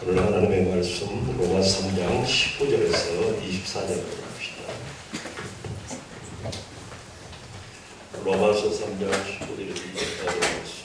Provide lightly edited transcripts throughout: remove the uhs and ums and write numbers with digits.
오늘 하나님의 말씀 로마서 3장 19절에서 24절로 갑시다. 로마서 3장 19절에서 24절 말씀.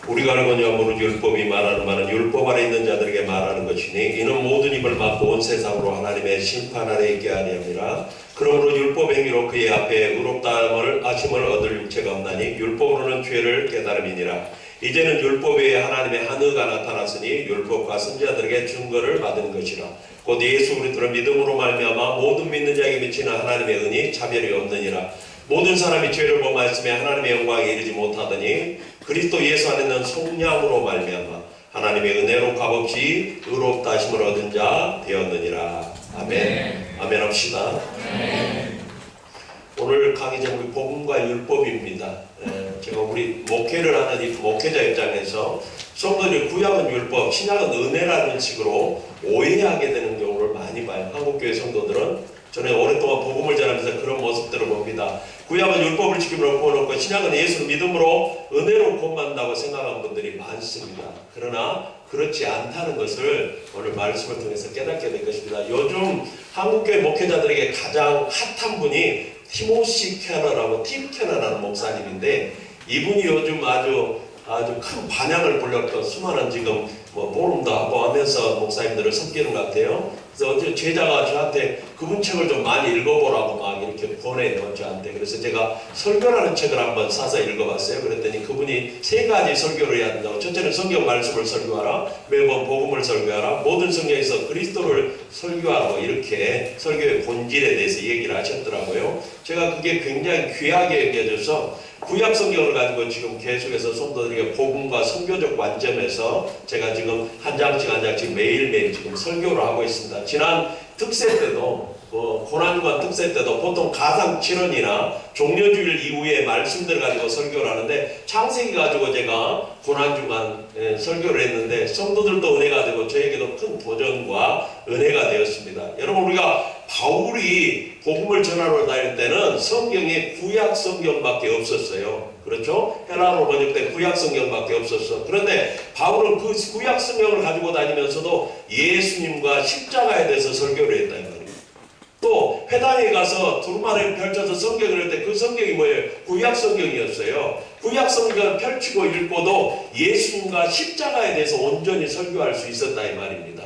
우리가 알거니와 모르지 율법이 말하는 말은 율법 아래 있는 자들에게 말하는 것이니 이는 모든 입을 막고 온 세상으로 하나님의 심판 아래 있게 하려 함이라. 그러므로 율법 행위로 그의 앞에 의롭다함을 아심을 얻을 육체가 없나니 율법으로는 죄를 깨달음이니라. 이제는 율법 외에 하나님의 한 의가 나타났으니 율법과 선지자들에게 증거를 받은 것이라. 곧 예수 그리스도를 믿음으로 말미암아 모든 믿는 자에게 미치는 하나님의 은이 차별이 없느니라. 모든 사람이 죄를 범하였으며 하나님의 영광에 이르지 못하더니 그리스도 예수 안에 있는 속량으로 말미암아 하나님의 은혜로 값없이 의롭다 하심을 얻은 자 되었느니라. 아멘. 아멘 합시다. 오늘 강의 제목이 복음과 율법입니다. 제가 우리 목회를 하는 이 목회자 입장에서 성도들이 구약은 율법, 신약은 은혜라는 식으로 오해하게 되는 경우를 많이 봐요. 한국교회 성도들은 저는 오랫동안 복음을 전하면서 그런 모습들을 봅니다. 구약은 율법을 지킴으로 구워놓고 신약은 예수를 믿음으로 은혜로 구원받는다고 생각하는 분들이 많습니다. 그러나 그렇지 않다는 것을 오늘 말씀을 통해서 깨닫게 될 것입니다. 요즘 한국교회 목회자들에게 가장 핫한 분이 티모시 캐너라고 팀 캐너라는 목사님인데 이분이 요즘 아주 큰 반향을 불렸던 수많은 지금 포럼도 하고 하면서 목사님들을 섞이는 것 같아요. 그래서 어제 제자가 저한테 그분 책을 좀 많이 읽어보라고 막 이렇게 보내요, 저한테. 그래서 제가 설교라는 책을 한번 사서 읽어봤어요. 그랬더니 그분이 세 가지 설교를 해야 된다고. 첫째는 성경 말씀을 설교하라, 매번 복음을 설교하라, 모든 성경에서 그리스도를 설교하라고 이렇게 설교의 본질에 대해서 얘기를 하셨더라고요. 제가 그게 굉장히 귀하게 여겨져서 구약 성경을 가지고 지금 계속해서 성도들에게 복음과 선교적 관점에서 제가 지금 한 장씩 매일매일 지금 설교를 하고 있습니다. 지난 특세 때도 고난주간 특세 때도 보통 가상 7원이나 종려주일 이후에 말씀들 가지고 설교를 하는데 창세기 가지고 제가 고난주간 설교를 했는데 성도들도 은혜가 되고 저에게도 큰 도전과 은혜가 되었습니다. 여러분, 우리가 바울이 복음을 전하러 다닐 때는 성경에 구약 성경밖에 없었어요. 그렇죠? 헬라어로 번역된 구약 성경밖에 없었어. 그런데 바울은 그 구약 성경을 가지고 다니면서도 예수님과 십자가에 대해서 설교를 했다 이 말이에요. 또 회당에 가서 두루마리를 펼쳐서 성경을 할 때 그 성경이 뭐예요? 구약 성경이었어요. 구약 성경을 펼치고 읽고도 예수님과 십자가에 대해서 온전히 설교할 수 있었다 이 말입니다.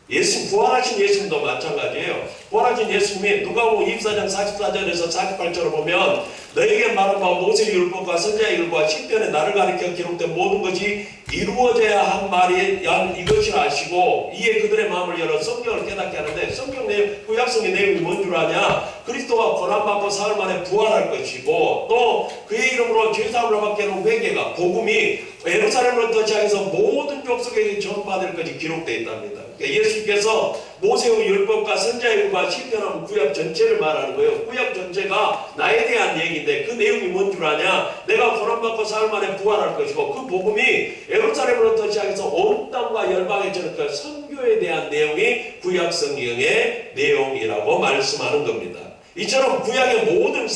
예수님, 부활하신 예수님도 마찬가지예요. 부활하신 예수님이 누가복음 24장 44절에서 48절을 보면 너에게 말한 바 모세의 율법과 선지자의 율법과 시편에 나를 가리켜 기록된 모든 것이 이루어져야 한 말이 이것이라 하시고 이에 그들의 마음을 열어 성경을 깨닫게 하는데 성경 내용, 구약 성경 내용이 뭔 줄 아냐? 그리스도가 고난받고 사흘 만에 부활할 것이고 또 그의 이름으로 죄사함을 받게 하는 회개가 복음이 예루살렘으로부터 시작해서 모든 족속에게 전파될 것이 기록되어 있답니다. 그러니까 예수께서 모세의 율법과 선지자의 율법과 시편하면 구약 전체를 말하는 거예요. 구약 전체가 나에 대한 얘기인데 그 내용이 뭔 줄 아냐? 내가 고난받고 사흘 만에 부활할 것이고 그 복음이 예루살렘으로부터 시작해서 온 땅과 열방에 전할 선교에 대한 내용이 구약 성경의 내용이라고 말씀하는 겁니다. 이처럼 구약의 모든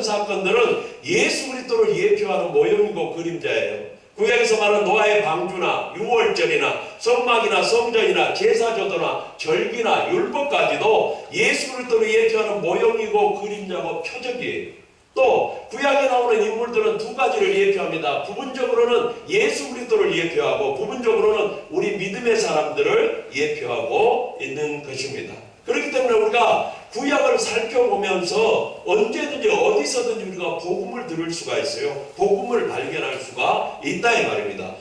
사건들은 예수 그리스도를 예표하는 모형이고 그림자예요. 구약에서 말하는 노아의 방주나 유월절이나 성막이나 성전이나 제사제도나 절기나 율법까지도 예수 그리스도를 예표하는 모형이고 그림자고 표적이에요. 또 구약에 나오는 인물들은 두 가지를 예표합니다. 부분적으로는 예수 그리스도를 예표하고 부분적으로는 우리 믿음의 사람들을 예표하고 있는 것입니다. 그렇기 때문에 우리가 구약을 살펴보면서 언제든지 어디서든지 우리가 복음을 들을 수가 있어요. 복음을 발견할 수가 있다 이 말입니다.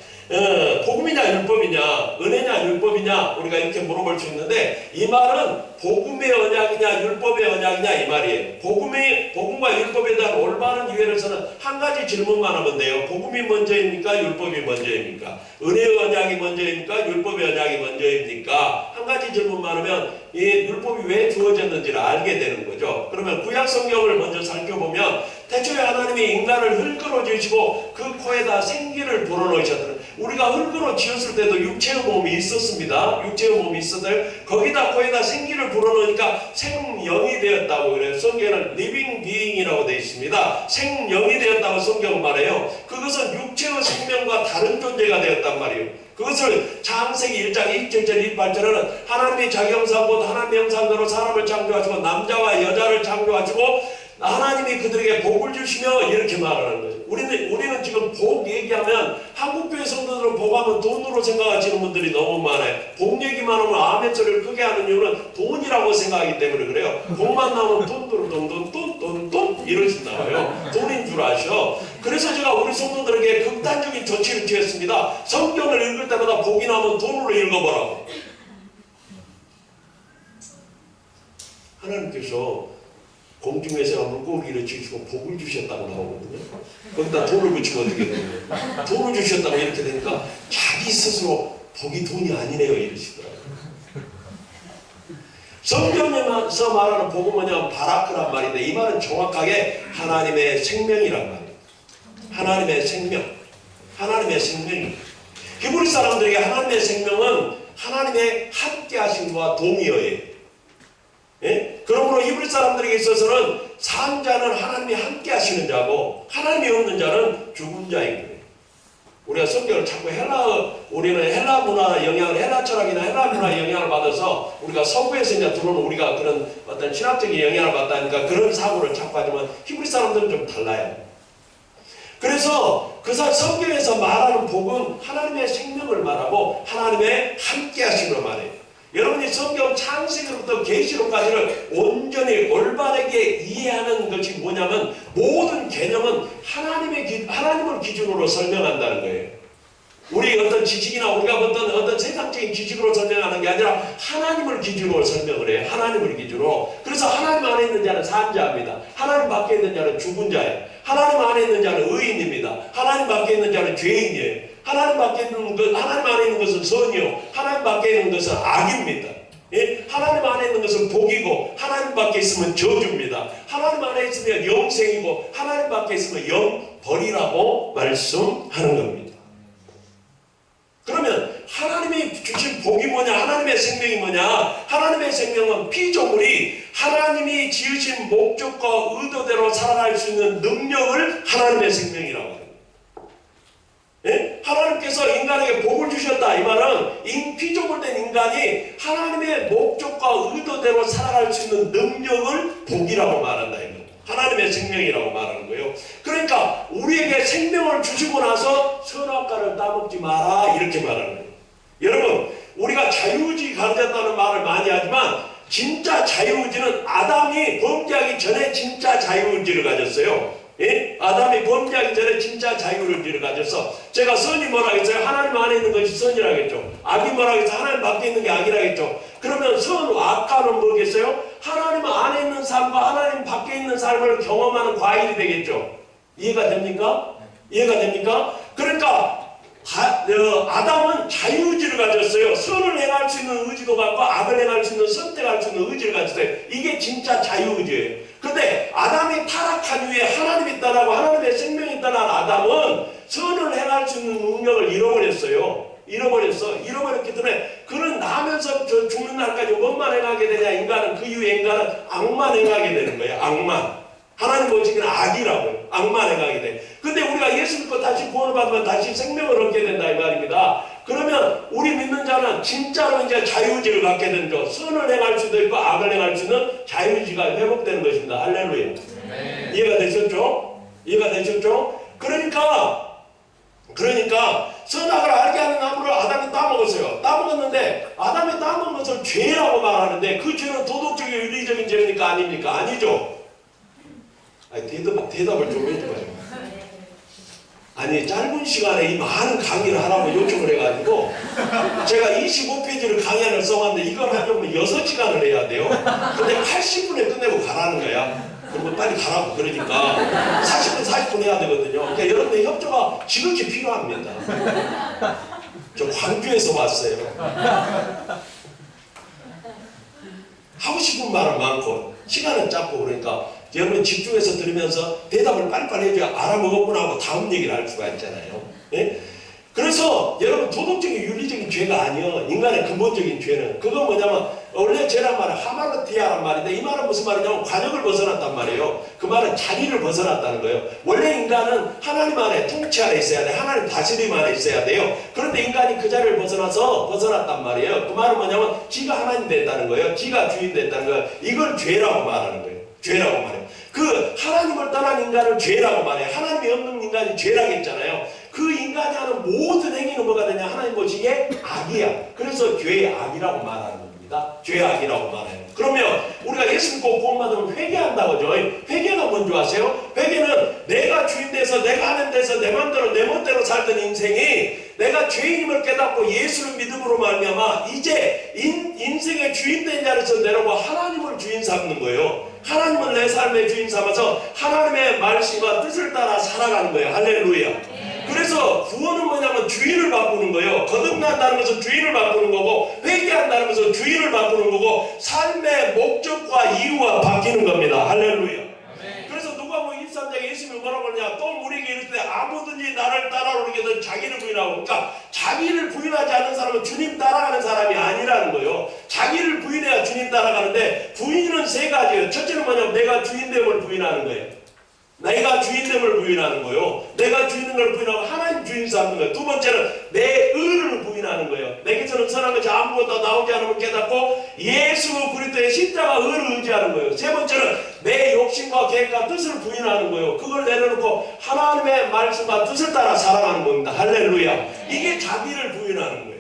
복음이냐 율법이냐, 은혜냐 율법이냐 우리가 이렇게 물어볼 수 있는데 이 말은 복음의 언약이냐 율법의 언약이냐 이 말이에요. 복음과 율법에 대한 올바른 이해를 서는 한 가지 질문만 하면 돼요. 복음이 먼저입니까? 율법이 먼저입니까? 은혜의 언약이 먼저입니까? 율법의 언약이 먼저입니까? 한 가지 질문만 하면 이 율법이 왜 주어졌는지를 알게 되는 거죠. 그러면 구약 성경을 먼저 살펴보면 태초에 하나님이 인간을 흙으로 지으시고 그 코에다 생기를 불어넣으셨더라. 우리가 흙으로 지었을 때도 육체의 몸이 있었습니다. 육체의 몸이 있었을 거기다 코에다 생기를 불어넣으니까 생명이 되었다고 그래요. 성경에는 living being이라고 되어 있습니다. 생명이 되었다고 성경은 말이에요. 그것은 육체의 생명과 다른 존재가 되었단 말이에요. 그것을 창세기 1장 27절 28절에는 하나님이 자기 형상보다 하나님의 형상대로 사람을 창조하시고 남자와 여자를 창조하시고 하나님이 그들에게 복을 주시며 이렇게 말하는 거죠. 우리는 지금 복 얘기하면 한국교회 성도들은 복하면 돈으로 생각하시는 분들이 너무 많아요. 복 얘기만 하면 아멘 소리를 크게 하는 이유는 돈이라고 생각하기 때문에 그래요. 복만 나오면 돈 이러시 나와요. 돈인 줄 아셔. 그래서 제가 우리 성도들에게 극단적인 조치를 취했습니다. 성경을 읽을 때마다 복이 나오면 돈으로 읽어보라고. 하나님께서 공중에서 물고기를 주시고 복을 주셨다고 나오거든요. 거기다 돈을 붙이면 어떻게 되는 거예요? 돈을 주셨다고 이렇게 되니까 자기 스스로 복이 돈이 아니네요 이러시더라고요. 성경에서 말하는 복은 뭐냐면 바라크란 말인데 이 말은 정확하게 하나님의 생명이란 말이에요. 하나님의 생명. 하나님의 생명이. 히브리 사람들에게 하나님의 생명은 하나님의 함께 하심과 동의어예요. 예? 그러므로 히브리 사람들에게 있어서는 산 자는 하나님이 함께 하시는 자고 하나님이 없는 자는 죽은 자인 거예요. 우리가 성경을 자꾸 우리는 헬라 문화 영향을, 헬라 철학이나 헬라 문화 영향을 받아서 우리가 서구에서 이제 들어오는 우리가 그런 어떤 신학적인 영향을 받다니까 그런 사고를 자꾸 하지만 히브리 사람들은 좀 달라요. 그래서 그 성경에서 말하는 복은 하나님의 생명을 말하고 하나님의 함께 하심을 말해요. 여러분이 성경 창세기부터 계시록까지를 온전히 올바르게 이해하는 것이 뭐냐면 모든 개념은 하나님을 기준으로 설명한다는 거예요. 우리 어떤 지식이나 우리가 어떤 세상적인 지식으로 설명하는 게 아니라 하나님을 기준으로 설명을 해요. 하나님을 기준으로. 그래서 하나님 안에 있는 자는 산 자입니다. 하나님 밖에 있는 자는 죽은 자예요. 하나님 안에 있는 자는 의인입니다. 하나님 밖에 있는 자는 죄인이에요. 하나님 안에 있는 것은 선이요 하나님 밖에 있는 것은 악입니다. 예? 하나님 안에 있는 것은 복이고 하나님 밖에 있으면 저주입니다. 하나님 안에 있으면 영생이고 하나님 밖에 있으면 영벌이라고 말씀하는 겁니다. 그러면 하나님이 주신 복이 뭐냐? 하나님의 생명이 뭐냐? 하나님의 생명은 피조물이 하나님이 지으신 목적과 의도대로 살아갈 수 있는 능력을 하나님의 생명이라고 합니다. 예? 하나님께서 인간에게 복을 주셨다. 이 말은 피조물된 인간이 하나님의 목적과 의도대로 살아갈 수 있는 능력을 복이라고 말한다. 하나님의 생명이라고 말하는 거예요. 그러니까 우리에게 생명을 주시고 나서 선악과를 따먹지 마라 이렇게 말하는 거예요. 여러분 우리가 자유의지 가졌다는 말을 많이 하지만 진짜 자유의지는 아담이 범죄하기 전에 진짜 자유의지를 가졌어요. 예? 아담이 범죄하기 전에 진짜 자유의지를 가졌어. 제가 선이 뭐라 했어요? 하나님 안에 있는 것이 선이라겠죠. 악이 뭐라 했어요? 하나님 밖에 있는 게 악이라겠죠. 그러면 선, 악과는 뭐겠어요? 하나님 안에 있는 삶과 하나님 밖에 있는 삶을 경험하는 과일이 되겠죠. 이해가 됩니까? 이해가 됩니까? 그러니까 아담은 자유의지를 가졌어요. 선을 행할 수 있는 의지도 갖고 악을 행할 수 있는 선택할 수 있는 의지를 가졌어요. 이게 진짜 자유의지예요. 근데 아담이 타락한 후에 하나님이 있다라고 하나님의 생명이 있다는 아담은 선을 행할 수 있는 능력을 잃어버렸어요. 잃어버렸기 때문에 그는 나면서 죽는 날까지 뭔만 행하게 되냐? 인간은 그 이후에 인간은 악만 행하게 되는 거예요. 악만. 하나님 보시기는 악이라고요. 악만 행하게 돼. 근데 우리가 예수 믿고 다시 구원을 받으면 다시 생명을 얻게 된다 이 말입니다. 그러면 우리 믿는 자는 진짜로 이제 자유의지를 갖게 되는 거. 선을 행할 수도 있고 악을 행할 수 있는 자유의지가 회복되는 것입니다. 할렐루야. 네. 이해가 되셨죠? 이해가 되셨죠? 그러니까 선악을 알게 하는 나무를 아담이 따먹었어요. 따먹었는데 아담이 따먹은 것을 죄라고 말하는데 그 죄는 도덕적인 윤리적인 죄입니까? 아닙니까? 아니죠. 아니, 대답을 좀 해줘봐요. 아니 짧은 시간에 이 많은 강의를 하라고 요청을 해가지고 제가 25페이지를 강의안을 써왔는데 이걸 하려면 6시간을 해야 돼요. 근데 80분에 끝내고 가라는 거야. 그리고 빨리 가라고 그러니까 40분 해야 되거든요. 그러니까 여러분의 협조가 지극히 필요합니다. 저 광주에서 왔어요. 하고 싶은 말은 많고 시간은 짧고 그러니까 여러분 집중해서 들으면서 대답을 빨리빨리 해줘야 알아먹었구나 하고 다음 얘기를 할 수가 있잖아요. 예? 그래서 여러분 도덕적인 윤리적인 죄가 아니요. 인간의 근본적인 죄는 그건 뭐냐면 원래 죄란 말은 하마르티아란 말인데 이 말은 무슨 말이냐면 관역을 벗어났단 말이에요. 그 말은 자리를 벗어났다는 거예요. 원래 인간은 하나님 안에 통치 안에 있어야 돼. 하나님 다스림 안에 있어야 돼요. 그런데 인간이 그 자리를 벗어났단 말이에요. 그 말은 뭐냐면 지가 하나님 됐다는 거예요. 지가 주인 됐다는 거예요. 이걸 죄라고 말하는 거예요. 죄라고 말해요. 그 하나님을 떠난 인간을 죄라고 말해요. 하나님이 없는 인간이 죄라고 했잖아요. 그 인간이 하는 모든 행위는 뭐가 되냐? 하나님 보시기에 악이야. 그래서 죄의 악이라고 말하는 겁니다. 죄악이라고 말해요. 그러면 우리가 예수 믿고 구원받으면 회개한다고죠. 회개가 뭔지 아세요? 회개는 내가 주인 돼서 내가 하는 데서 내 멋대로 살던 인생이 내가 죄인임을 깨닫고 예수를 믿음으로 말미암아 이제 인생의 주인 된 자리에서 내려오고 하나님을 주인 삼는 거예요. 하나님을 내 삶의 주인 삼아서 하나님의 말씀과 뜻을 따라 살아가는 거예요. 할렐루야. 그래서 구원은 뭐냐면 주인을 바꾸는 거예요. 거듭난다는 것은 주인을 바꾸는 거고, 회개한다는 것은 주인을 바꾸는 거고, 삶의 목적과 이유가 바뀌는 겁니다. 할렐루야. 그래서 누가복음 23장에 예수님이 뭐라고 하느냐? 또 우리에게 이르되 아무든지 나를 따라오려거든 자기를 부인하고. 그러니까 자기를 부인하지 않는 사람은 주님 따라가는 사람이 아니라는 거예요. 자기를 부인해야 주님 따라가는데, 부인은 세 가지예요. 첫째는 뭐냐면 내가 주인됨을 부인하는 거예요. 내가 주인됨을 부인하는 거예요. 내가 주인됨을 부인하고 하나님 주인 삼는 거예요. 두 번째는 내 의를 부인하는 거예요. 내게서는 선한 것이 아무것도 나오지 않음을 깨닫고 예수 그리스도의 십자가 의를 의지하는 거예요. 세 번째는 내 욕심과 계획과 뜻을 부인하는 거예요. 그걸 내려놓고 하나님의 말씀과 뜻을 따라 살아가는 겁니다. 할렐루야. 이게 자기를 부인하는 거예요.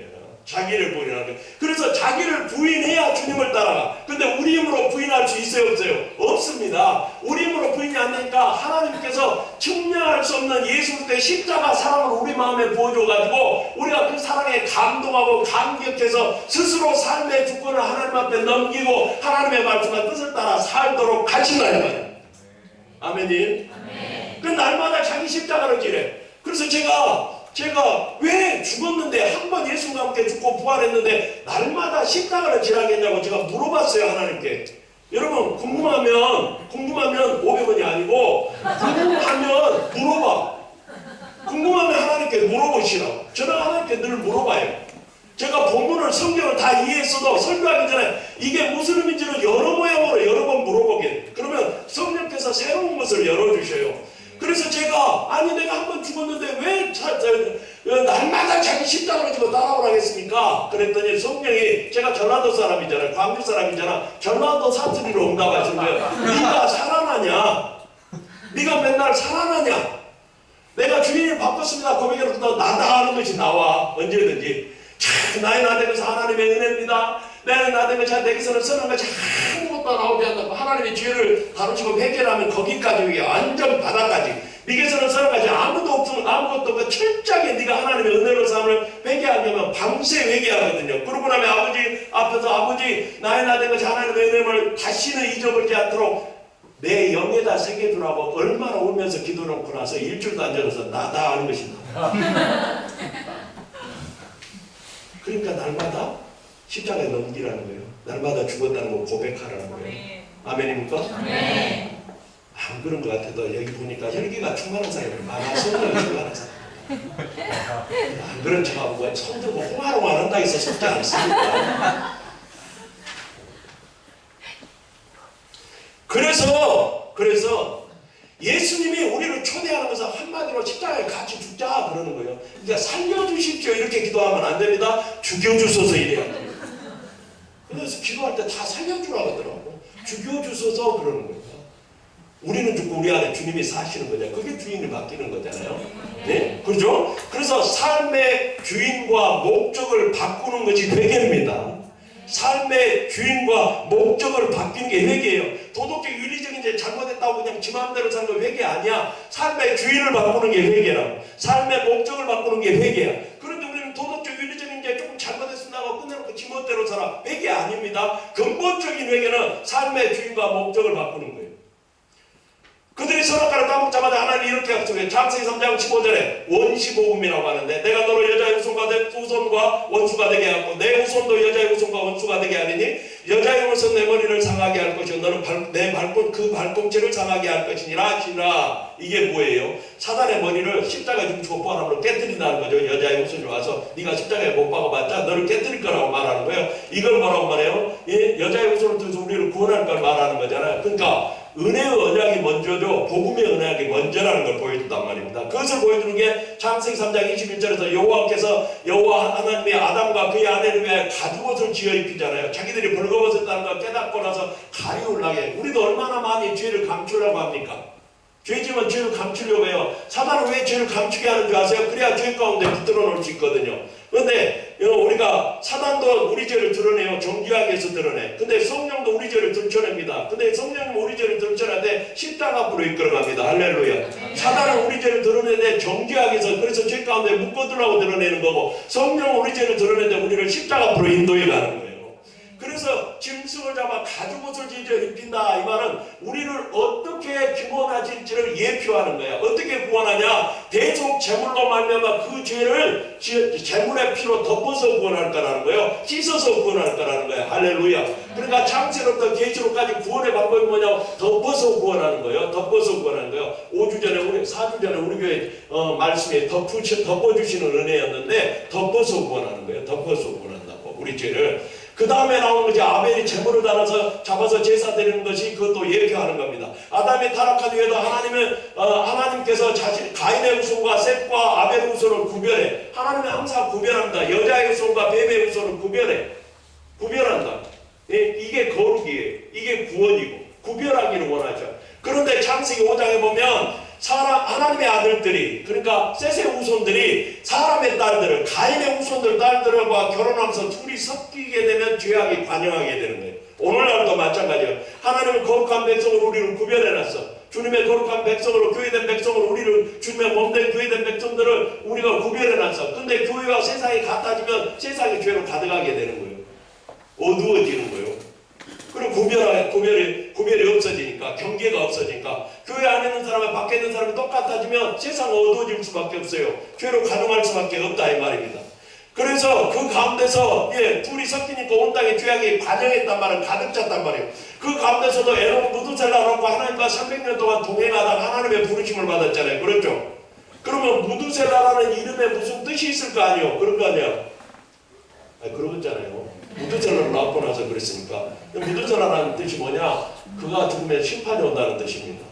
자기를 부인하는 거예요. 그래서 자기를 부인해야 주님을 따라가. 근데 우리 힘으로 부인할 수 있어요, 없어요? 없습니다. 우리 힘으로 부인이 안 되니까 하나님께서 측량할 수 없는 예수 그리스도의 십자가 사랑을 우리 마음에 부어줘가지고 우리가 그 사랑에 감동하고 감격해서 스스로 삶의 주권을 하나님 앞에 넘기고 하나님의 말씀과 뜻을 따라 살도록 하신다는 거예요. 아멘이. 그 날마다 자기 십자가를 지래. 그래서 제가 왜 죽었는데 한 번 예수님과 함께 죽고 부활했는데 날마다 십자가를 지라겠냐고 제가 물어봤어요. 하나님께. 여러분 궁금하면 500원이 아니고 궁금하면 물어봐. 궁금하면 하나님께 물어보시라고. 저는 하나님께 늘 물어봐요. 제가 본문을 성경을 다 이해했어도 설교하기 전에 이게 무슨 의미인지를 여러 모양으로 여러 번 물어보게. 그러면 성령께서 새로운 것을 열어주셔요. 그래서 제가 아니 내가 한 번 죽었는데 왜 날마다 자기 십자가를 지고 따라오라고 했습니까? 그랬더니 성령이 제가 전라도 사람이잖아요. 광주 사람이잖아. 전라도 사투리로 응답하신 거예요. 네가 살아나냐? 네가 맨날 살아나냐? 내가 주인을 바꿨습니다. 고백해도 너 나다 하는 것이 나와. 언제든지. 참 나의 나되면서 하나님의 은혜입니다. 나의 나되면서 내게서는 선한 것이 아무것도 나오지 않는다고. 하나님의 죄를 다루시고 회개하면 거기까지 이게 완전 바닥까지. 네게서는 선한 것이 아무것도 없고 철저하게 네가 하나님의 은혜로 삼을 회개하려면 밤새 회개하거든요. 그러고 나면 아버지 앞에서 아버지 나의 나된 것이 하나님의 은혜를 다시는 잊어버리지 않도록 내 영에다 새겨두라고 얼마나 울면서 기도놓고 나서 일주일도 안 지나서 나다 하는 것이다. 그러니까 날마다 십자가에 넘기라는 거예요. 날마다 죽었다는 거 고백하라는 거예요. 아멘입니까? 네. 안 그런 것 같아도 여기 보니까 혈기가 충만한 사람이 많아. 성령이 충만한 사람. 안 그런 척하고 성도 뭐 홍화롱 안 한다 해서 속지 않습니까? 그래서 예수님이 우리를 초대하는 것은 한마디로 십자가에 같이 죽자 그러는 거예요. 그러니까 살려주십시오 이렇게 기도하면 안 됩니다. 죽여주소서 이래야 돼요. 그래서 기도할 때 다 살려주라고 하더라고. 죽여주소서 그러는 거예요. 우리는 죽고 우리 안에 주님이 사시는 거잖아요. 그게 주인이 바뀌는 거잖아요. 네? 그렇죠? 그래서 삶의 주인과 목적을 바꾸는 것이 회개입니다. 삶의 주인과 목적을 바뀌는 게 회개예요. 도덕적 윤리적인 이제 잘못했다고 그냥 지 마음대로 사는 거 회개 아니야. 삶의 주인을 바꾸는 게 회개라고. 삶의 목적을 바꾸는 게 회개야. 그런데 우리는 도덕적 윤리적인 이제 조금 잘못했습니다 하고 끝내놓고 지 멋대로 살아. 회개 아닙니다. 근본적인 회개는 삶의 주인과 목적을 바꾸는 거예요. 그들이 선악과를 따먹자마자 하나님 이렇게 약속해. 창세기 3장 15절에 원시복음이라고 하는데 내가 너를 여자의 후손과 원수가 되게 하고 내 후손도 여자의 후손과 원수가 되게 하리니 여자의 후손 내 머리를 상하게 할 것이요 너는 내 그 발꿈치를 상하게 할 것이니라 하시라. 이게 뭐예요? 사단의 머리를 십자가에 줌주고 포함으로 깨뜨린다는 거죠. 여자의 후손이 와서 네가 십자가에 못 박아봤자 너를 깨뜨릴 거라고 말하는 거예요. 이걸 뭐라고 말해요? 여자의 후손을 통해서 우리를 구원할 걸 말하는 거잖아요. 그러니까 은혜의 언약이 먼저죠. 복음의 언약이 먼저라는 걸 보여준단 말입니다. 그것을 보여주는 게 창세기 3장 21절에서 여호와 하나님이 아담과 그의 아내를 위해 가죽옷을 지어 입히잖아요. 자기들이 벌거벗었다는 걸 깨닫고 나서 가리우려게. 우리도 얼마나 많이 죄를 감추려고 합니까? 죄지만 죄를 감추려고 해요. 사단은 왜 죄를 감추게 하는 줄 아세요? 그래야 죄 가운데 붙들어 놓을 수 있거든요. 그런데 우리가 사단도 우리 죄를 드러내요. 정죄하기 위해서 드러내. 근데 성령도 우리 죄를 들춰냅니다. 근데 성령은 우리 죄를 들춰내는데 십자가 앞으로 이끌어갑니다. 할렐루야. 사단은 우리 죄를 드러내는데 정죄하기 위해서 그래서 죄 가운데 묶어두라고 드러내는 거고 성령은 우리 죄를 드러내는데 우리를 십자가 앞으로 인도해 가는 거예요. 그래서 짐승을 잡아 가죽옷을 지져 입힌다. 이 말은 우리를 어떻게 구원하실지를 예표하는 거야. 어떻게 구원하냐? 대속 제물로 말미암아 그 죄를 제물의 피로 덮어서 구원할 거라는 거예요. 씻어서 구원할 거라는 거예요. 할렐루야. 그러니까 창세로부터 계시로까지 구원의 방법이 뭐냐? 덮어서 구원하는 거예요. 덮어서 구원하는 거예요. 4주 전에 우리 교회 말씀에 덮어주시는 은혜였는데 덮어서 구원하는 거예요. 덮어서 구원한다고 우리 죄를. 그 다음에 나오는 것이 아벨이 제물을 잡아서 제사 드리는 것이 그것도 예표하는 겁니다. 아담이 타락한 후에도 하나님께서 가인의 후손과 셋과 아벨의 후손을 구별해. 하나님은 항상 구별합니다. 여자의 후손과 뱀의 후손을 구별한다. 이게 거룩이에요. 이게 구원이고 구별하기를 원하죠. 그런데 창세기 5장에 보면 하나님의 아들들이 그러니까 셋의 후손들이 사람의 딸들을 가인의 후손들 딸들과 결혼하면서 둘이 섞이게 되면 죄악이 관영하게 되는 거예요. 오늘날도 마찬가지예요. 하나님은 거룩한 백성으로 우리를 구별해놨어. 주님의 거룩한 백성으로 교회된 백성으로 우리를 주님의 몸된 교회된 백성들을 우리가 구별해놨어. 근데 교회와 세상이 같아지면 세상이 죄로 가득하게 되는 거예요. 어두워지는 거예요. 그리고 구별이 없어지니까 경계가 없어지니까 교회 안에 있는 사람과 밖에 있는 사람이 똑같아지면 세상은 어두워질 수밖에 없어요. 죄로 가동할 수밖에 없다 이 말입니다. 그래서 그 가운데서 둘이 섞이니까 온 땅에 죄악이 관영했단 말은 가득 찼단 말이에요. 그 가운데서도 에녹 무두셀라라고 하나님과 300년 동안 동행하다가 하나님의 부르심을 받았잖아요. 그렇죠? 그러면 무두셀라라는 이름에 무슨 뜻이 있을 거 아니에요? 그럴 거 아니야? 그러잖아요. 무두셀라를 낳고 나서 그랬으니까. 무두셀라라는 뜻이 뭐냐? 그가 죽으면 심판이 온다는 뜻입니다.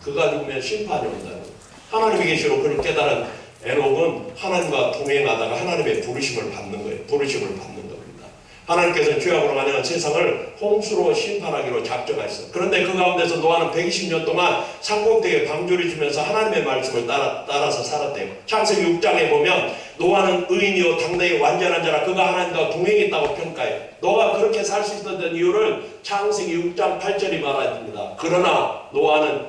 그가 죽으면 심판이 온다는. 하나님의 계시로 그를 깨달은 에녹은 하나님과 동행하다가 하나님의 부르심을 받는 거예요. 부르심을 받는 겁니다. 하나님께서는 죄악으로 관영한 세상을 홍수로 심판하기로 작정하셨어요. 그런데 그 가운데서 노아는 120년 동안 산꼭대기에 방주를 주면서 하나님의 말씀을 따라서 살았대요. 창세기 6장에 보면 노아는 의인이요 당대의 완전한 자라 그가 하나님과 동행했다고 평가해요. 노아가 그렇게 살 수 있었던 이유를 창세기 6장 8절이 말합니다. 그러나 노아는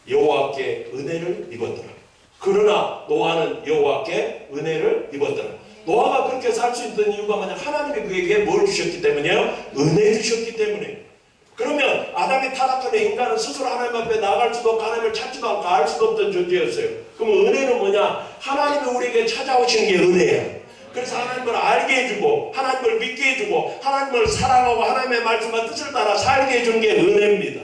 여호와께 은혜를 입었더라. 그러나 노아는 여호와께 은혜를 입었더라. 노아가 그렇게 살 수 있던 이유가 뭐냐? 하나님이 그에게 뭘 주셨기 때문이에요? 은혜 주셨기 때문에. 그러면 아담이 타락한 후에 인간은 스스로 하나님 앞에 나아갈 수도 없고 하나님을 찾지도 않고 알 수도 없던 존재였어요. 그럼 은혜는 뭐냐? 하나님이 우리에게 찾아오시는 게 은혜예요. 그래서 하나님을 알게 해주고 하나님을 믿게 해주고 하나님을 사랑하고 하나님의 말씀과 뜻을 따라 살게 해주는 게 은혜입니다.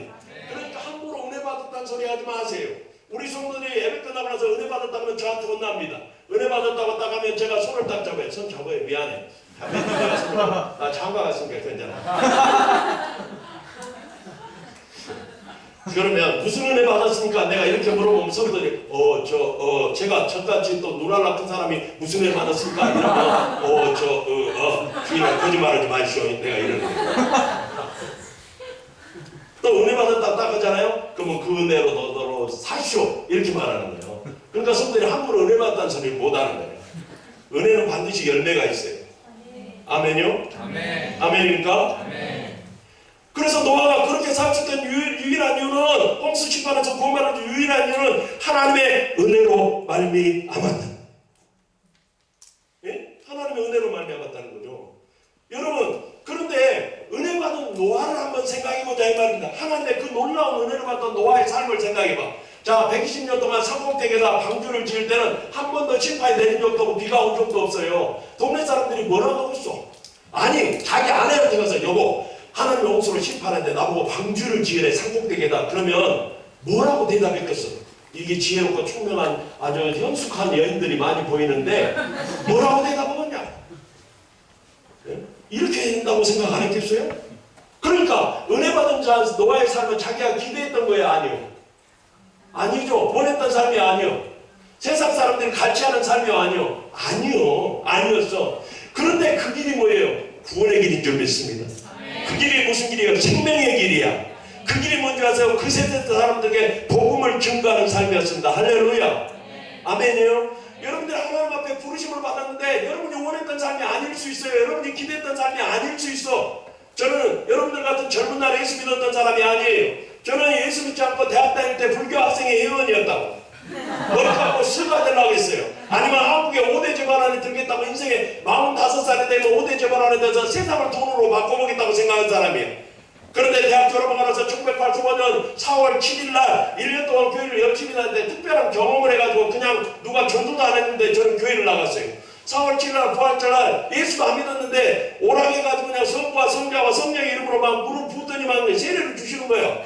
그러니까 함부로 은혜 받았다는 소리 하지 마세요. 우리 성도들이 예배 끝나고 나서 은혜 받았다면 저한테 혼납니다. 은혜 받았다고 딱 하면 제가 손을 딱 잡아요. 손 잡아요. 미안해. 나 장가 갔으니까 괜찮아. 그러면 무슨 은혜 받았습니까? 내가 이렇게 물어보면 성도들이 제가 저같이 또 눈알라 큰 사람이 무슨 은혜 받았습니까? 이러면 주인아 거짓말하지 마시오. 내가 이러는 거예요. 또 은혜 받았다 딱 하잖아요. 그러면 그 은혜로 너로 사시오. 이렇게 말하는 거예요. 그러니까 성도들이 함부로 은혜 받았다는 소리를 못하는 거예요. 은혜는 반드시 열매가 있어요. 아멘요? 아멘. 아멘입니까? 아멘. 그래서 노아가 그렇게 살 수 있던 유일한 이유는 홍수 심판에서 구원받은 유일한 이유는 하나님의 은혜로 말미암았다. 예? 하나님의 은혜로 말미암았다는 거죠. 여러분 그런데 은혜 받은 노아를 한번 생각해보자 이 말입니다. 하나님의 그 놀라운 은혜를 받던 노아의 삶을 생각해봐. 자, 120년 동안 삼공택에다 방주를 지을 때는 한 번도 심판이 내린 적도 없고 비가 온 적도 없어요. 동네 사람들이 뭐라고 하고 있어? 아니, 자기 아내한테 가서 여보, 하나님 홍수로 심판하는데 나보고 방주를 지으래 삼공택에다. 그러면 뭐라고 대답했겠어? 이게 지혜롭고 총명한 아주 현숙한 여인들이 많이 보이는데 뭐라고 대답하겠냐? 이렇게 된다고 생각 안 했겠어요? 그러니까 은혜 받은 자 노아의 삶은 자기가 기대했던 거예요? 아니요. 아니죠. 원했던 삶이 아니요. 세상 사람들이 같이 하는 삶이 아니요. 아니요. 아니었어. 그런데 그 길이 뭐예요? 구원의 길인 줄 믿습니다. 그 길이 무슨 길이에요? 생명의 길이야. 그 길이 뭔지 아세요? 그 세대 사람들에게 복음을 증거하는 삶이었습니다. 할렐루야. 아멘이요. 여러분들 하나님 앞에 부르심을 받았는데 여러분이 원했던 삶이 아닐 수 있어요. 여러분이 기대했던 삶이 아닐 수 있어. 저는 여러분들 같은 젊은 날에 예수 믿었던 사람이 아니에요. 저는 예수 믿지 않고 대학 다닐 때 불교 학생의 회원이었다고. 머리카락으로 스가 되려고 했어요. 아니면 한국의 5대 재벌안에 들겠다고 인생에 45살이 되면 5대 재벌안에 대해서 세상을 돈으로 바꿔보겠다고 생각한 사람이에요. 그런데 대학 졸업하고 나서 1985년 4월 7일 날 1년 동안 교회를 열심히 다녔는데 특별한 경험을 해가지고 그냥 누가 전도도 안 했는데 저는 교회를 나갔어요. 4월 7일 날 부활절 날 예수도 안 믿었는데 오락해가지고 그냥 성부와 성자와 성령의 이름으로 막 무릎 붓더니만 세례를 주시는 거예요.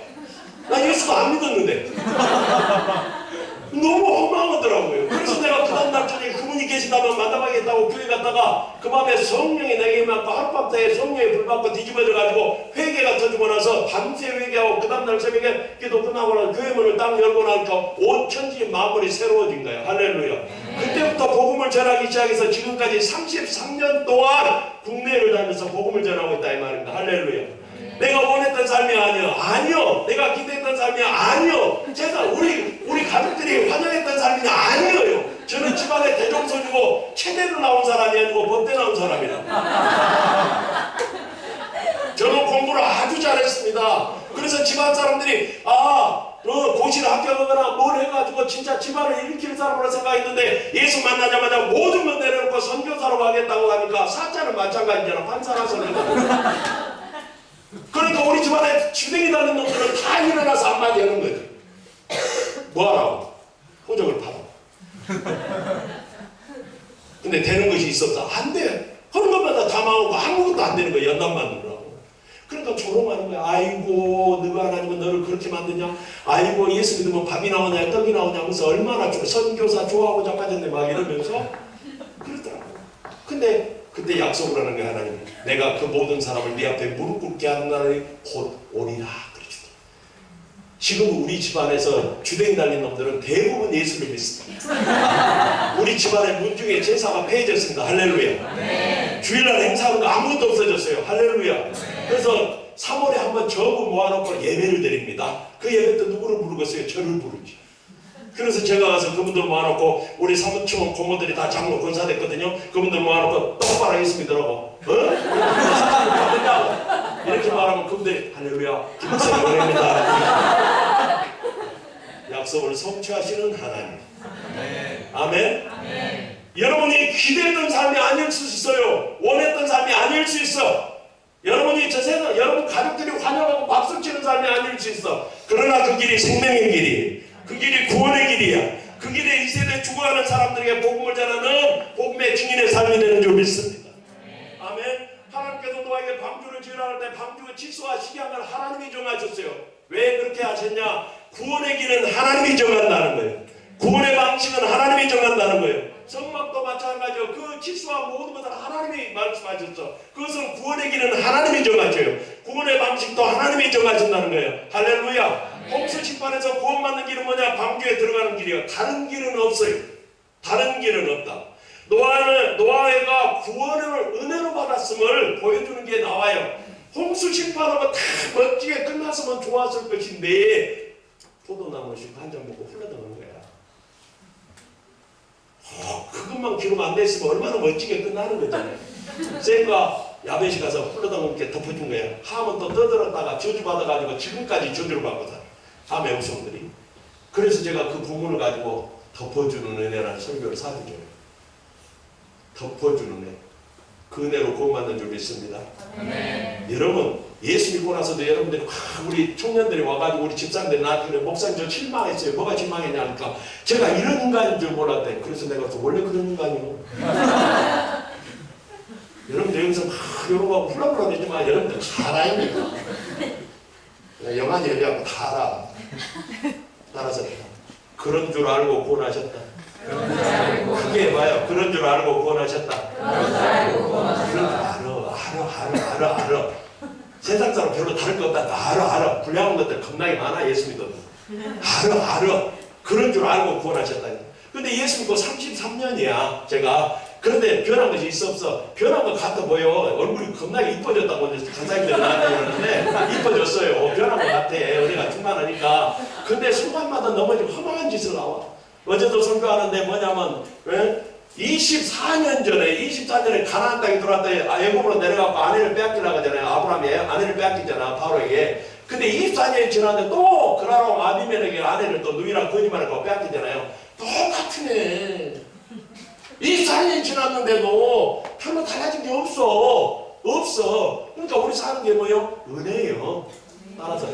나 예수도 안 믿었는데 너무 허망하더라고요. 그래서 내가 그 다음날 저녁에 그분이 계시다면 만나봐야겠다고 교회 갔다가 그 밤에 성령이 내게 임하고 하룻밤 사이에 성령이 불받고 뒤집어져가지고 회개가 터지고 나서 밤새 회개하고 그 다음날 새벽에 기도 끝나고 나서 교회 문을 딱 열고 나니까 온 천지 마음이 새로워진 거예요. 할렐루야. 그때부터 복음을 전하기 시작해서 지금까지 33년 동안 국내를 다니면서 복음을 전하고 있다 이 말입니다. 할렐루야. 내가 원했던 삶이 아니요. 아니요. 내가 기대했던 삶이 아니요. 제가 우리 가족들이 환영했던 삶이 아니에요. 저는 집안의 대종손이고 체대로 나온 사람이 아니고 법대 나온 사람이라. 저는 공부를 아주 잘했습니다. 그래서 집안 사람들이 고시를 합격하거나 뭘 해가지고 진짜 집안을 일으킬 사람으로 생각했는데 예수 만나자마자 모든 걸 내려놓고 선교사로 가겠다고 하니까 사자는 마찬가지잖아. 판사나 선교사. 그러니까 우리 집안에 주댕이 달린 놈들은 다 일어나서 한마디 하는 거지. 뭐하라고? 호적을 팔아. 근데 되는 것이 있었다. 안 돼. 하는 것마다 다 망하고 아무것도 안 되는 거야. 연단만 누르라고. 그러니까 조롱하는 거야. 아이고 너가 하나님은 너를 그렇게 만드냐. 아이고 예수 믿으면 밥이 나오냐 떡이 나오냐 하면서 얼마나 선교사 좋아하고 자빠졌네 막 이러면서 그러더라고. 근데 그때 약속을 하는 거야. 하나님 내가 그 모든 사람을 네 앞에 무릎 꿇게 하는 날이 곧 오리라 그러시더라고. 지금 우리 집안에서 주댕이 달린 놈들은 대부분 예수를 믿습니다. 우리 집안의 문중의 제사가 폐해졌습니다. 할렐루야. 네. 주일날 행사하는 거 아무것도 없어졌어요. 할렐루야. 네. 그래서 3월에 한번 전부 모아놓고 예배를 드립니다. 그 예배 때 누구를 부르겠어요? 저를 부르지. 그래서 제가 가서 그분들 모아놓고 우리 사무총 고모들이 다 장로 권사 됐거든요. 그분들 모아놓고 똑바로 예수 믿으라고. 이렇게 말하면 그분들이 할렐루야 김목사님 은혜입니다. 약속을 성취하시는 하나님. 아멘. 아멘. 여러분이 기대했던 삶이 아닐 수 있어요. 원했던 삶이 아닐 수 있어. 여러분이 저 세상 여러분 가족들이 환영하고 박수 치는 삶이 아닐 수 있어. 그러나 그 길이 생명의 길이, 그 길이 구원의 길이야. 그 길에 이 세대 죽어가는 사람들에게 복음을 전하는 복음의 증인의 삶이 되는 줄 믿습니다. 아멘. 하나님께서 노아에게 방주를 지으라 할 때 방주의 치수와 식양을 하나님이 정하셨어요. 왜 그렇게 하셨냐? 구원의 길은 하나님이 정한다는 거예요. 구원의 방식은 하나님이 정한다는 거예요. 성막도 마찬가지요. 그 치수와 모든 것을 하나님이 말씀하셨어. 그것은 구원의 길은 하나님이 정하셔요. 구원의 방식도 하나님이 정하신다는 거예요. 할렐루야. 홍수 심판에서 구원받는 길은 뭐냐? 방주에 들어가는 길이요. 다른 길은 없어요. 다른 길은 없다. 노아가 구원을 은혜로 받았음을 보여주는 게 나와요. 홍수 심판하고 다 멋지게 끝났으면 좋았을 것인데 포도나무씩 한 잔 먹고 흘러드는 거야. 그것만 기록 안 됐으면 얼마나 멋지게 끝나는 거잖아요. 쌤과 야벳이 가서 흘러덩이게 덮어준 거야. 함은 또 떠들었다가 저주받아가지고 지금까지 저주를 받거든. 함의 후손들이. 그래서 제가 그 부분을 가지고 덮어주는 은혜라는 설교를 사주줘요. 덮어주는 은혜. 그 은혜로 구원받는 줄 믿습니다. 여러분 예수 믿고 나서도 여러분들이 우리 청년들이 와가지고 우리 집사람들이 나한테 그래, 목사님 저 실망했어요. 뭐가 실망했냐 하니까 제가 이런 인간인 줄 몰랐대. 그래서 내가 원래 그런 인간이요. 여러분들 여기서 막 이런 거 훌라훌라 되지만 여러분들 다 알아입니다. 영환이 얘기하고 다 알아. 따라서 그런 줄 알고 구원하셨다. 크게 해봐요. 그런 줄 알고 구원하셨다. 그런 줄 알아. 세상 사람 별로 다를 것 없다. 알아. 불량한 것들 겁나게 많아. 예수 믿어도. 알아. 그런 줄 알고 구원하셨다. 근데 예수 믿고 33년이야. 제가. 그런데 변한 것이 있어 없어? 변한 것 같아 보여. 얼굴이 겁나게 이뻐졌다고 간사님들 나한테 그러는데 이뻐졌어요. 변한 것 같아. 우리가 충만하니까. 근데 순간마다 넘어지고 허망한 짓을 나와. 어제도 설교하는데 뭐냐면 24년 전에 가나안 땅에 들어왔다. 애굽으로 내려가고 아내를 빼앗기려고 하잖아요. 아브라함이 아내를 빼앗기잖아. 바로에게. 근데 24년이 지났는데 또 그라로 아비멜에게 아내를 또 누이랑 거짓말하고 빼앗기잖아요. 똑같은 애. 24년이 지났는데도 별로 달라진 게 없어. 그러니까 우리 사는 게 뭐예요? 은혜예요. 따라서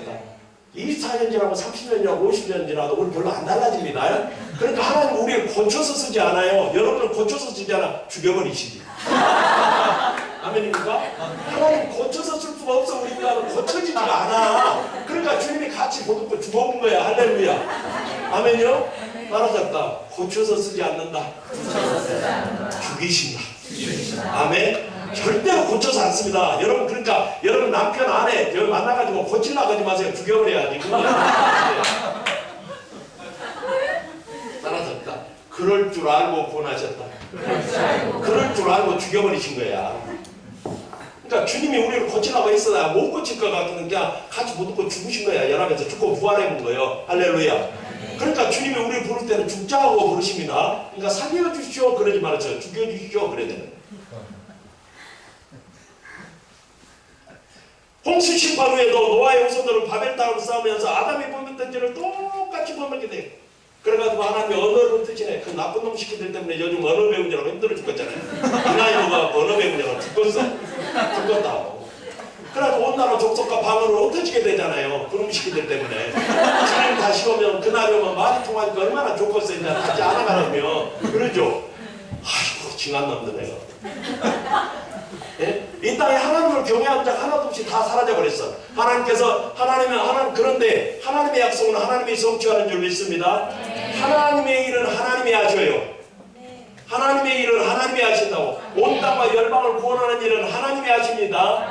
24년 지나고 30년 지나고 50년 지나도 우리 별로 안 달라집니다. 그러니까 하나님 우리를 고쳐서 쓰지 않아요. 여러분을 고쳐서 쓰지 않아. 죽여버리시지. 아멘입니까? 하나님 고쳐서 쓸 수가 없어. 우리가 고쳐지지가 않아. 그러니까 주님이 같이 보듬고 죽어본 거야. 할렐루야. 아멘이요? 따라잡다. 고쳐서 쓰지 않는다. 죽이신다. 아멘. 절대로 고쳐서 안 씁니다. 여러분 그러니까 여러분 남편 아내 여러분 만나가지고 고치려고 하지 마세요. 죽여버려야지. 따라잡다. 그럴 줄 알고 구원하셨다. 그럴 줄 알고 죽여버리신 거야. 그러니까 주님이 우리를 고치라고 했어야 못 고칠 것 같으면 그냥 같이 못 듣고 죽으신 거야. 연합에서 죽고 부활해 본 거예요. 할렐루야. 그러니까 주님이 우리를 부를 때는 죽자고 부르십니다. 그러니까 살려주시오 그러지 말았죠. 죽여주시오 그래야 되는. 홍수 심판 후에도 노아의 후손들은 바벨탑으로 싸우면서 아담이 범했던 죄를 똑같이 범하게 돼. 그래가지고 하나님이 언어를 뜻이네. 그 나쁜 놈 시키들 때문에 요즘 언어 배우느라고 힘들어 죽겠잖아요. 이 나이 먹어서 언어 배우느라고 죽었다고. 그래가지고 온나라 족속과 방언을 흩어지게 되잖아요. 그놈 시키들 때문에. 주님 다시 오면 그날이 오면 말이 통하니까 얼마나 좋겠어. 이제 같이 알아가려면. 그러죠. 아이고 징한 놈들 내가. 예? 이 땅에 하나님을 경외하는 자 하나도 없이 다 사라져버렸어. 하나님 그런데 하나님의 약속은 하나님이 성취하는 줄 믿습니다. 하나님의 일은 하나님이 하셔요. 하나님의 일은 하나님이 하신다고. 온 땅과 열방을 구원하는 일은 하나님이 하십니다.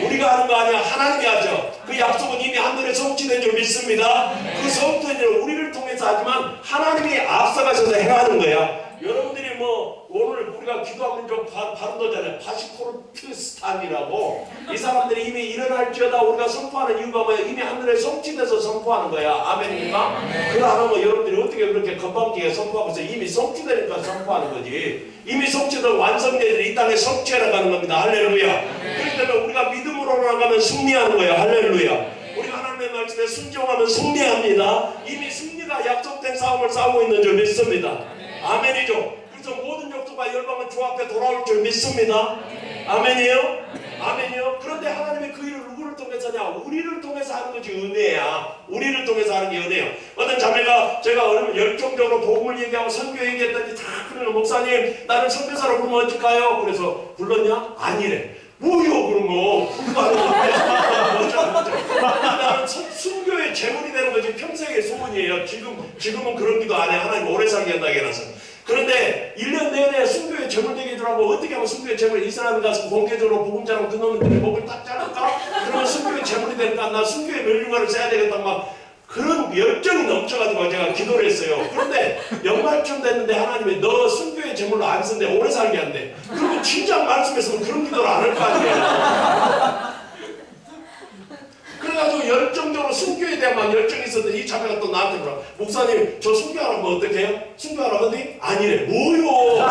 우리가 하는 거 아니야. 하나님이 하죠. 그 약속은 이미 하늘에 성취된 줄 믿습니다. 그 성취된 일은 우리를 통해서 하지만 하나님이 앞서가셔서 행하는 거야. 여러분들이 뭐 오늘 우리가 기도하면 좀 바른도잖아요. 바시코르트스탄이라고 이 사람들이 이미 일어날지어다 우리가 선포하는 이유가 뭐야? 이미 하늘에 성취돼서 선포하는 거야. 아멘입니까? 그러면 뭐 여러분들이 어떻게 그렇게 건방지게 선포하고 있어? 이미 성취되니까 선포하는 거지. 이미 성취된 완성된 이 땅에 성취해 나가는 겁니다. 할렐루야. 그렇기 때문에 우리가 믿음으로 나가면 승리하는 거야. 할렐루야. 우리가 하나님의 말씀에 순종하면 승리합니다. 이미 승리가 약속된 싸움을 싸우고 있는 줄 믿습니다. 아멘이죠. 그래서 모든 역도가 열방은 주 앞에 돌아올 줄 믿습니다. 아멘이에요? 아멘이요. 그런데 하나님이 그 일을 누구를 통해서 하냐? 우리를 통해서 하는 것이 은혜야. 우리를 통해서 하는 게 은혜예요. 어떤 자매가 제가 열정적으로 복음을 얘기하고 선교 얘기했더니 다 그러는 목사님 나는 선교사로 부르면 어떡해요? 그래서 불렀냐? 아니래. 뭐요 그러면 나는 순교의 제물이 되는 거지. 평생의 소원이에요. 지금은 그런 기도 안 해. 하나님 오래 살게 한다고 해놔서. 그런데 1년 내내 순교의 제물 되게 해주라고. 어떻게 하면 순교의 제물 이스라엘 가서 공개적으로 복음자랑 그 놈들의 목을 딱 자를까? 그러면 순교의 제물이 되니까 나 순교의 멸류관을 써야 되겠다 막 그런 열정이 넘쳐가지고 제가 기도를 했어요. 그런데 연말쯤 됐는데 하나님이 너 순교의 제물로 안 쓴대. 오래 살게 한대. 그러면 진작 말씀했으면 그런 기도를 안 할 거 아니에요. 그래가지고 열정적으로 순교에 대한 열정이 있었는데 이 자매가 또 나한테 물어. 목사님 저 순교하라면 어떻게 해요? 순교하라고 하더니 아니래. 뭐요?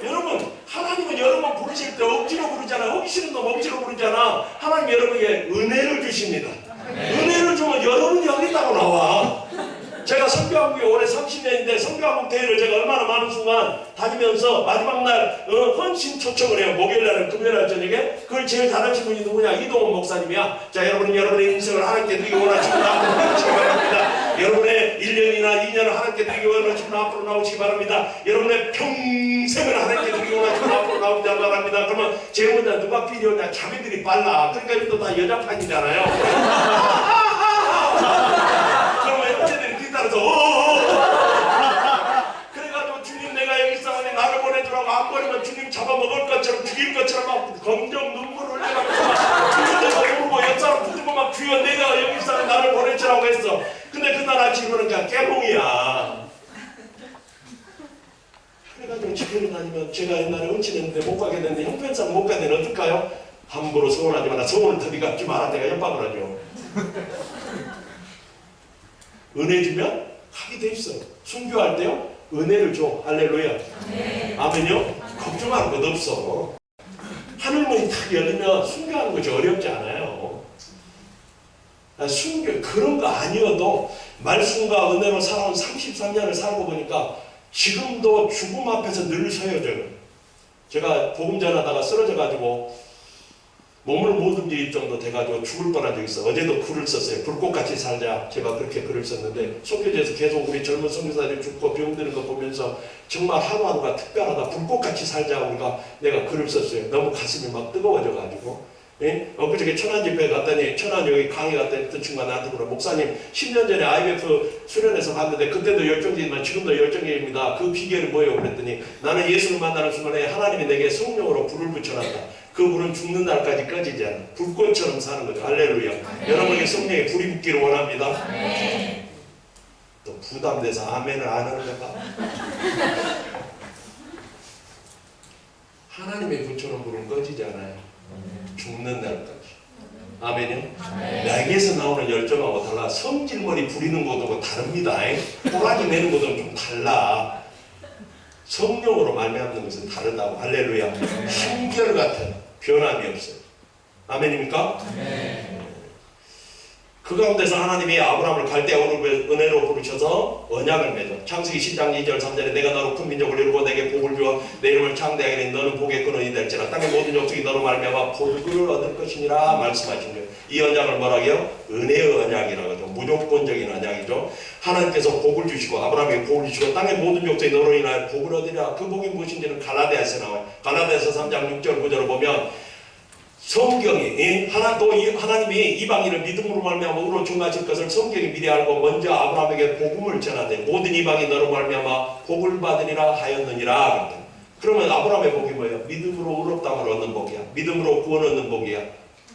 여러분 하나님은 여러분 부르실 때 억지로 부르잖아. 하기 싫은 놈 억지로 부르잖아. 하나님 여러분에게 은혜를 주십니다. 은혜를 주면 여러분이 여기 있다고 나와. 제가 선교한 게 올해 30년인데 선교 선교한국 대회를 제가 얼마나 많은 순간 다니면서 마지막 날 헌신 초청을 해요. 목요일날 금요일날 저녁에. 그걸 제일 잘하신 분이 누구냐? 이동원 목사님이야. 자, 여러분은 여러분의 인생을 하나님께 드리기 원하십니다. 앞으로 나오시기 바랍니다. 여러분의 1년이나 2년을 하나님께 드리기 원하십니다. 앞으로 나오시기 바랍니다. 여러분의 평생을 하나님께 드리기 원하십니다. 앞으로 나오시기 바랍니다. 그러면 제일 먼저 누가 필요하냐? 자매들이 빨라. 그러니까 이것도 다 여자판이잖아요. 그러면 형제들이 뒤따라서 그래가지고 주님 내가 여기 있어가지고 나를 보내주라고 안 보내면 주님 잡아먹을 것처럼 죽일 것처럼 막 검정 눈물 흘려가면서 주님께서 울고 옆사람 부들고 막 주여 내가 여기 있어 나를 보내주라고 했어. 근데 그날 아침에 그러니까 깨몽이야. 그래가지고 집회를 다니면 제가 옛날에 은친했는데 못 가게 됐는데 형편상 못 가게 되면 어떨까요? 함부로 소원하지 마라. 소원을 더디 갚지 마라. 내가 협박을 하죠. 은혜 주면 하게 돼 있어. 순교할 때요 은혜를 줘. 할렐루야. 네. 아멘요. 걱정할 것 없어. 하늘문이 탁 열리면 순교하는 것이 어렵지 않아요. 순교 그런 거 아니어도 말씀과 은혜로 살아온 33년을 살고 보니까 지금도 죽음 앞에서 늘 서요. 제가 복음 전하다가 쓰러져가지고 몸을 못 움직일 정도 돼가지고 죽을 뻔한 적이 있어. 어제도 글을 썼어요. 불꽃같이 살자. 제가 그렇게 글을 썼는데 선교제에서 계속 우리 젊은 선교사들이 죽고 병드는 거 보면서 정말 하루하루가 특별하다. 불꽃같이 살자. 내가 글을 썼어요. 너무 가슴이 막 뜨거워져가지고. 예? 엊그저께 천안 집회에 갔더니 천안 여기 강의 갔더니 어떤 친구가 나한테 그래. 목사님 10년 전에 IMF 수련회에서 봤는데 그때도 열정적이지만 지금도 열정적입니다. 그 비결이 뭐예요? 그랬더니 나는 예수를 만나는 순간에 하나님이 내게 성령으로 불을 붙여놨다. 그 불은 죽는 날까지 꺼지지 않아. 불꽃처럼 사는 거죠. 할렐루야. 네. 여러분에게 성령에 불이 붙기를 원합니다. 네. 또 부담돼서 아멘을 안 하는 거야. 하나님의 불처럼 불은 꺼지지 않아요. 죽는 날까지. 아멘요? 네. 내게서 나오는 열정하고 달라. 성질머리 부리는 것하고 다릅니다. 꼬라지 내는 것은 좀 달라. 성령으로 말미암는 것은 다르다고. 할렐루야. 한결같은 변함이 없어요. 아멘입니까? 네. 그 가운데서 하나님이 아브라함을 갈대아우르 은혜로 부르셔서 언약을 맺어. 창세기 10장 2절 3절에 내가 너로 큰 민족을 이루고 내게 복을 주어 내 이름을 창대하게 되니 너는 복의 근원이 될지라 땅의 모든 족속이 너로 말미암아 복을 얻을 것이니라 말씀하신 거예요. 이 언약을 뭐라고요? 은혜의 언약이라고 하죠. 무조건적인 언약이죠. 하나님께서 복을 주시고 아브라함에게 복을 주시고 땅의 모든 족속이 너로 인하여 복을 얻으리라. 그 복이 무엇인지는 갈라디아에서 나와요. 갈라디아서 3장 6절 9절을 보면 성경이 하나님이 이방인을 믿음으로 말미암아 의로 중하실 것을 성경이 미리 알고 먼저 아브라함에게 복음을 전하되 모든 이방인 너로 말미암아 복을 받으리라 하였느니라. 그러면 아브라함의 복이 뭐예요? 믿음으로 의롭다함을 얻는 복이야. 믿음으로 구원 얻는 복이야.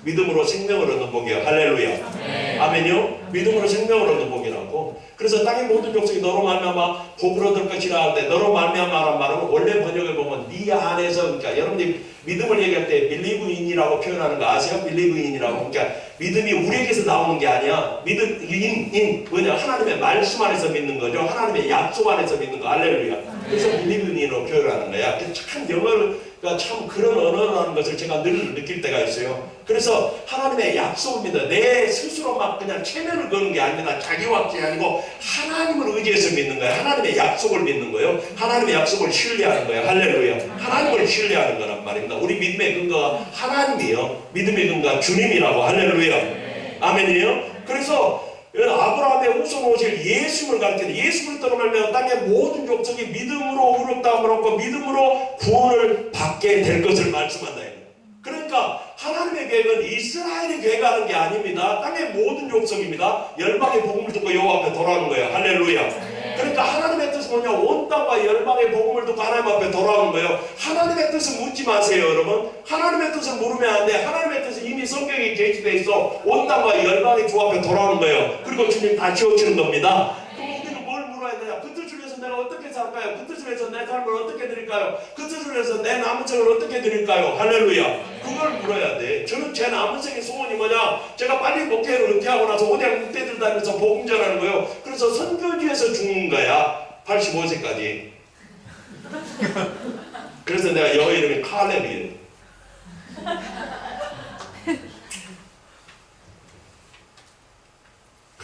믿음으로 생명을 얻는 복이야. 할렐루야. 네. 아멘요. 믿음으로 생명을 얻는 복이라고. 그래서 땅의 모든 족속이 너로 말미암아 복을 얻을 것이라 하는데 너로 말미암아라는 말은 원래 번역을 보면 네 안에서, 그러니까 여러분들이 믿음을 얘기할 때 believe in이라고 표현하는 거 아세요? believe in이라고. 그러니까 믿음이 우리에게서 나오는 게 아니야. 믿음 in 뭐냐? 하나님의 말씀 안에서 믿는 거죠. 하나님의 약속 안에서 믿는 거. 할렐루야. 그래서 believe in으로 표현하는 거야. 참 영어가 참 그런 언어라는 것을 제가 늘 느낄 때가 있어요. 그래서 하나님의 약속입니다. 내 스스로 막 그냥 체면을 거는 게 아닙니다. 자기 확신이 아니고 하나님을 의지해서 믿는 거예요. 하나님의 약속을 믿는 거예요. 하나님의 약속을 신뢰하는 거예요. 할렐루야. 하나님을 신뢰하는 거란 말입니다. 우리 믿음의 근거가 하나님이에요. 믿음의 근거가 주님이라고. 할렐루야. 아멘이에요. 그래서 아브라함의 우선 오실 예수를 가르치는 예수를 떠나 말면 땅의 모든 족속이 믿음으로 의롭다함을 얻고 믿음으로 구원을 받게 될 것을 말씀한다. 그러니까 하나님의 계획은 이스라엘이 계획하는 게 아닙니다. 땅의 모든 족속입니다. 열방의 복음을 듣고 여호와 앞에 돌아오는 거예요. 할렐루야. 그러니까 하나님의 뜻은 뭐냐? 온 땅과 열방의 복음을 듣고 하나님 앞에 돌아오는 거예요. 하나님의 뜻은 묻지 마세요, 여러분. 하나님의 뜻은 물으면 안 돼. 하나님의 뜻은 이미 성경에 게시되어 있어. 온 땅과 열방의 주 앞에 돌아오는 거예요. 그리고 주님 다 지워주는 겁니다. 그럼 우리는 뭘 물어야 되냐? 그 뜻을 위해서 내가 어떻게 살까요? 그 뜻을 위해서 내 삶을 어떻게 드릴까요? 그 뜻을 위해서 내 남은 생을 어떻게 드릴까요? 할렐루야. 그걸 물어야 돼. 저는 제 남은 생의 소원이 뭐냐? 제가 빨리 목회를 은퇴하고 나서 오대학 목대들 다니면서 복음 전하는 거예요. 그래서 선교지에서 죽는 거야. 85세까지. 그래서 내가 영어 이름이 칼렙이에요.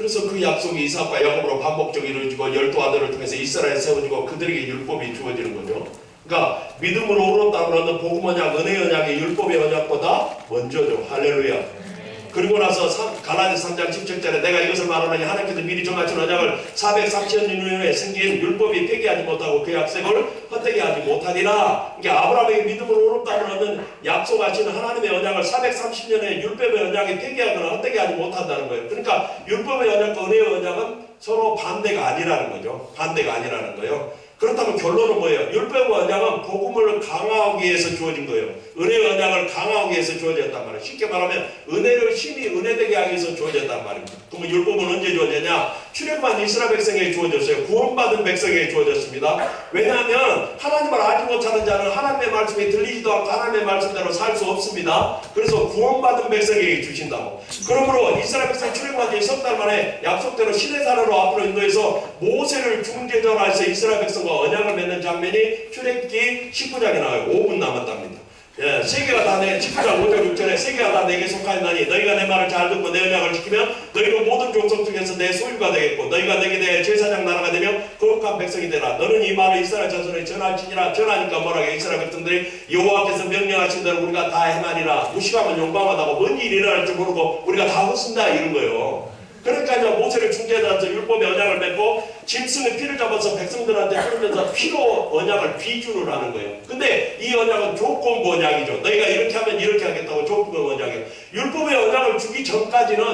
그래서 그 약속이 이삭과 야곱으로 반복적으로 이루어지고 12아들을 통해서 이스라엘에 세워지고 그들에게 율법이 주어지는 거죠. 그러니까 믿음으로 오른다고 하는 복음 언약, 은혜 언약이 율법의 언약보다 먼저죠. 할렐루야. 그리고 나서 갈라디아 3장 17절에 내가 이것을 말하노니 하나님께서 미리 정하신 언약을 430년 후에 생긴 율법이 폐기하지 못하고 그 약속을 헛되게 하지 못하리라. 이게 아브라함에게 믿음으로 오른다고 하는 약속하신 하나님의 언약을 430년의 율법의 언약이 폐기하거나 헛되게 하지 못한다는 거예요. 그러니까 율법의 언약과 은혜의 언약은 서로 반대가 아니라는 거죠. 반대가 아니라는 거예요. 그렇다면 결론은 뭐예요? 율법의 언약은 복음을 강화하기 위해서 주어진 거예요. 은혜의 언약을 강화하기 위해서 주어졌단 말이에요. 쉽게 말하면 은혜를 힘이 은혜되게 하기 위해서 주어졌단 말입니다. 그러면 율법은 언제 주어졌냐? 출애굽한 이스라엘 백성에게 주어졌어요. 구원받은 백성에게 주어졌습니다. 왜냐하면 하나님을 알지 못하는 자는 하나님의 말씀이 들리지도 않고 하나님의 말씀대로 살 수 없습니다. 그래서 구원받은 백성에게 주신다고. 그러므로 이스라엘 백성이 출애굽한 지 석 달 만에 약속대로 시내산으로 앞으로 인도해서 모세를 중재전화해서 이스라엘 백성과 언약을 맺는 장면이 출애굽기 19장에 나와요. 5분 남았답니다. 예, 세계가 다 내 19장 5절 6절에 세계가 다 내게 속하였나니 너희가 내 말을 잘 듣고 내 언약을 지키면 너희는 모든 종속 중에서 내 소유가 되겠고 너희가 내게 대해 제사장 나라가 되며 거룩한 백성이 되라. 너는 이 말을 이스라엘 자손에 전할지니라. 전하니까 뭐라고 이스라엘 백성들이 여호와께서 명령하신 대로 우리가 다 행하리라. 무식하면 용감하다고 뭔 일이 일어날지 모르고 우리가 다 헛쓴다 이런 거예요. 그러니까 이제 모세를 중재자로서 율법의 언약을 맺고 짐승의 피를 잡아서 백성들한테 뿌리면서 피로 언약을 비주를 하는 거예요. 근데 이 언약은 조건부 언약이죠. 너희가 이렇게 하면 이렇게 하겠다고 조건부 언약이에요. 율법의 언약을 주기 전까지는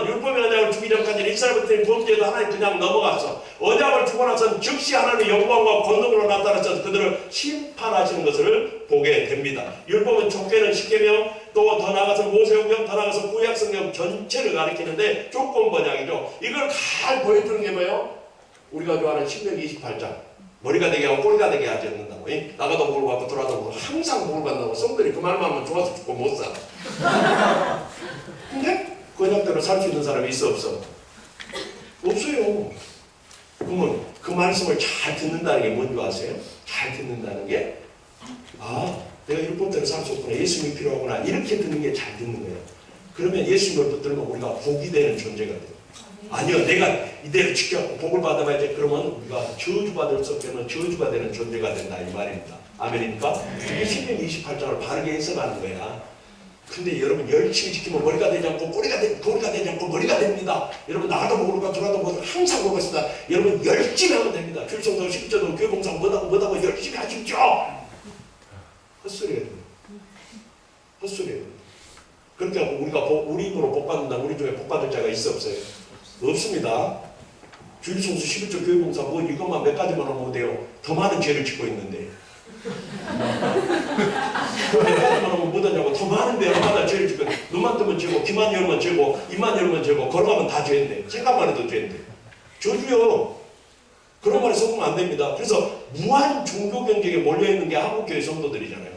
이스라엘 백성이 범죄도 하나님 그냥 넘어갔어. 언약을 주고 나서는 즉시 하나님의 영광과 권능으로 나타나셔서 그들을 심판하시는 것을 보게 됩니다. 율법은 족계는 십계명 또 더 나아가서 모세오경 더 나아가서 구약성경 전체를 가리키는데 조건부 언약이죠. 이걸 잘 보여주는 게 뭐예요? 우리가 좋아하는 신명기 28장 머리가 되게 하고 꼬리가 되게 하지 않는다고. 나가도 목을 받고 돌아도 목을 항상 목을 받는다고. 성들이 그 말만 하면 좋아서 죽고 못 살아. 근데 그 언약대로 살 수 있는 사람이 있어 없어? 없어요. 그러면 그 말씀을 잘 듣는다는 게 뭔지 아세요? 잘 듣는다는 게 내가 율법대로 살 수 없구나. 예수님이 필요하구나. 이렇게 듣는 게 잘 듣는 거예요. 그러면 예수님을 붙들면 우리가 복이 되는 존재가 돼요. 아니요, 내가 이대로 지켜갖고 복을 받아봐야지. 그러면 우리가 저주받을 수 없으면 저주가 되는 존재가 된다 이 말입니다. 아멘입니까? 그게 신명기 28장을 바르게 해석하는 거야. 근데 여러분 열심히 지키면 머리가 되지 않고 꼬리가 되지 않고 머리가 됩니다. 여러분 나가도 모르고 돌아도 모르고 항상 모르고 있습니다. 여러분 열심히 하면 됩니다. 출성도 10조도 교회봉사 뭐하고 열심히 하십시오. 헛소리예요. 헛소리예요. 그렇게 하고 우리 입으로 복 받는다. 우리 중에 복 받을 자가 있어 없어요? 없습니다. 주일성수 11조 교회봉사 이것만 몇 가지만 하면 못해요. 더 많은 죄를 짓고 있는데. 몇 가지만 하면 못하냐고. 더 많은데 얼마나 죄를 짓고 눈만 뜨면 죄고 귀만 열면 죄고 입만 열면 죄고 걸어가면 다 죄인데 생각만 해도 죄인데. 저주요. 그런 말에 속으면 안 됩니다. 그래서 무한 종교 경쟁에 몰려있는 게 한국교회 성도들이잖아요.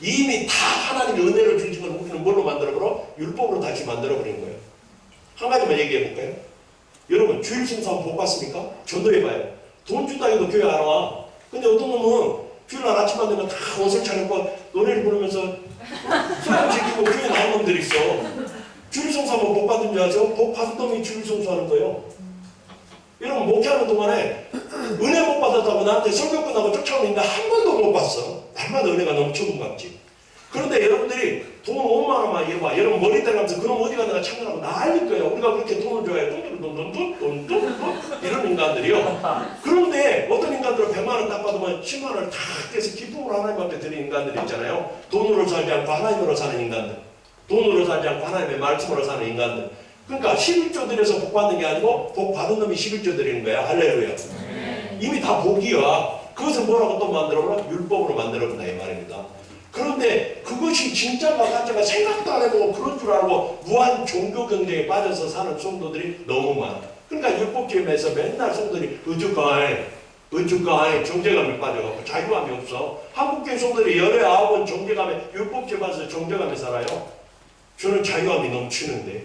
이미 다 하나님의 은혜를 주신 걸 우리는 뭘로 만들어버려? 율법으로 다시 만들어버린 거예요. 한 가지만 얘기해 볼까요? 여러분 주일 성수하면 복 받습니까? 전도해봐요. 돈 준다 해도 교회 안 와. 근데 어떤 놈은 주일날 아침만 되면 다 옷을 차려입고 노래를 부르면서 소리 지키고 교회 나온 놈들이 있어. 주일 성수하면 복 받은 줄 아세요? 복 받은 놈이 주일 성수하는 거예요. 여러분 목회하는 동안에 은혜 못 받았다고 나한테 설교 끝나고 쫓아오는데 한 번도 못 봤어. 날마다 은혜가 넘쳐본 것 같지. 그런데 여러분들이 돈 5만 원만 얘봐. 여러분 머리 때가면서 그놈 어디 갔다가 참여하고 난릴 거예요. 우리가 그렇게 돈을 줘야 돈 이런 인간들이요. 그런데 어떤 인간들은 100만 원 딱 받으면 10만 원을 다 떼서 기쁨으로 하나님 앞에 드리는 인간들이 있잖아요. 돈으로 살지 않고 하나님으로 사는 인간들. 돈으로 살지 않고 하나님의 말씀으로 사는 인간들. 그러니까 11조 드려서 복 받는 게 아니고 복 받은 놈이 11조 드리는 거야. 할렐루야. 이미 다 복이야. 그것을 뭐라고 또 만들어보라? 율법으로 만들어본다 이 말입니다. 그런데 그것이 진짜가 가짜가 생각도 안 해보고 그런 줄 알고 무한 종교 경쟁에 빠져서 사는 성도들이 너무 많아. 그러니까 율법주의에서 맨날 성도들이 의주가에 정죄감에 빠져갖고 자유함이 없어. 한국교회 성도들이 열의 아홉은 정죄감에 율법주의 빠져서 정죄감에 살아요. 저는 자유함이 넘치는데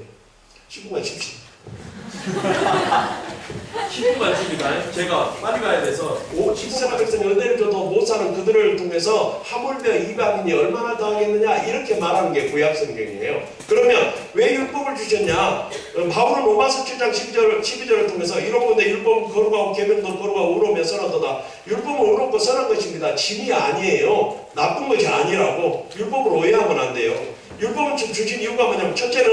10분만 칩시다. 10분만 칩니다. 제가 빨리 가야 돼서 이스라엘 백성이 은혜를 줘도 못 사는 그들 그들을 통해서 하물며 이방인이 얼마나 더하겠느냐 이렇게 말하는 게 구약 성경이에요. 그러면 왜 율법을 주셨냐? 바울은 로마서 7장 12절을 통해서 이로부터 율법은 거룩하고 계명도 거룩하고 의로우며 선하도다. 율법은 의롭고 선한 것입니다. 짐이 아니에요. 나쁜 것이 아니라고. 율법을 오해하면 안 돼요. 율법을 주신 이유가 뭐냐면 첫째는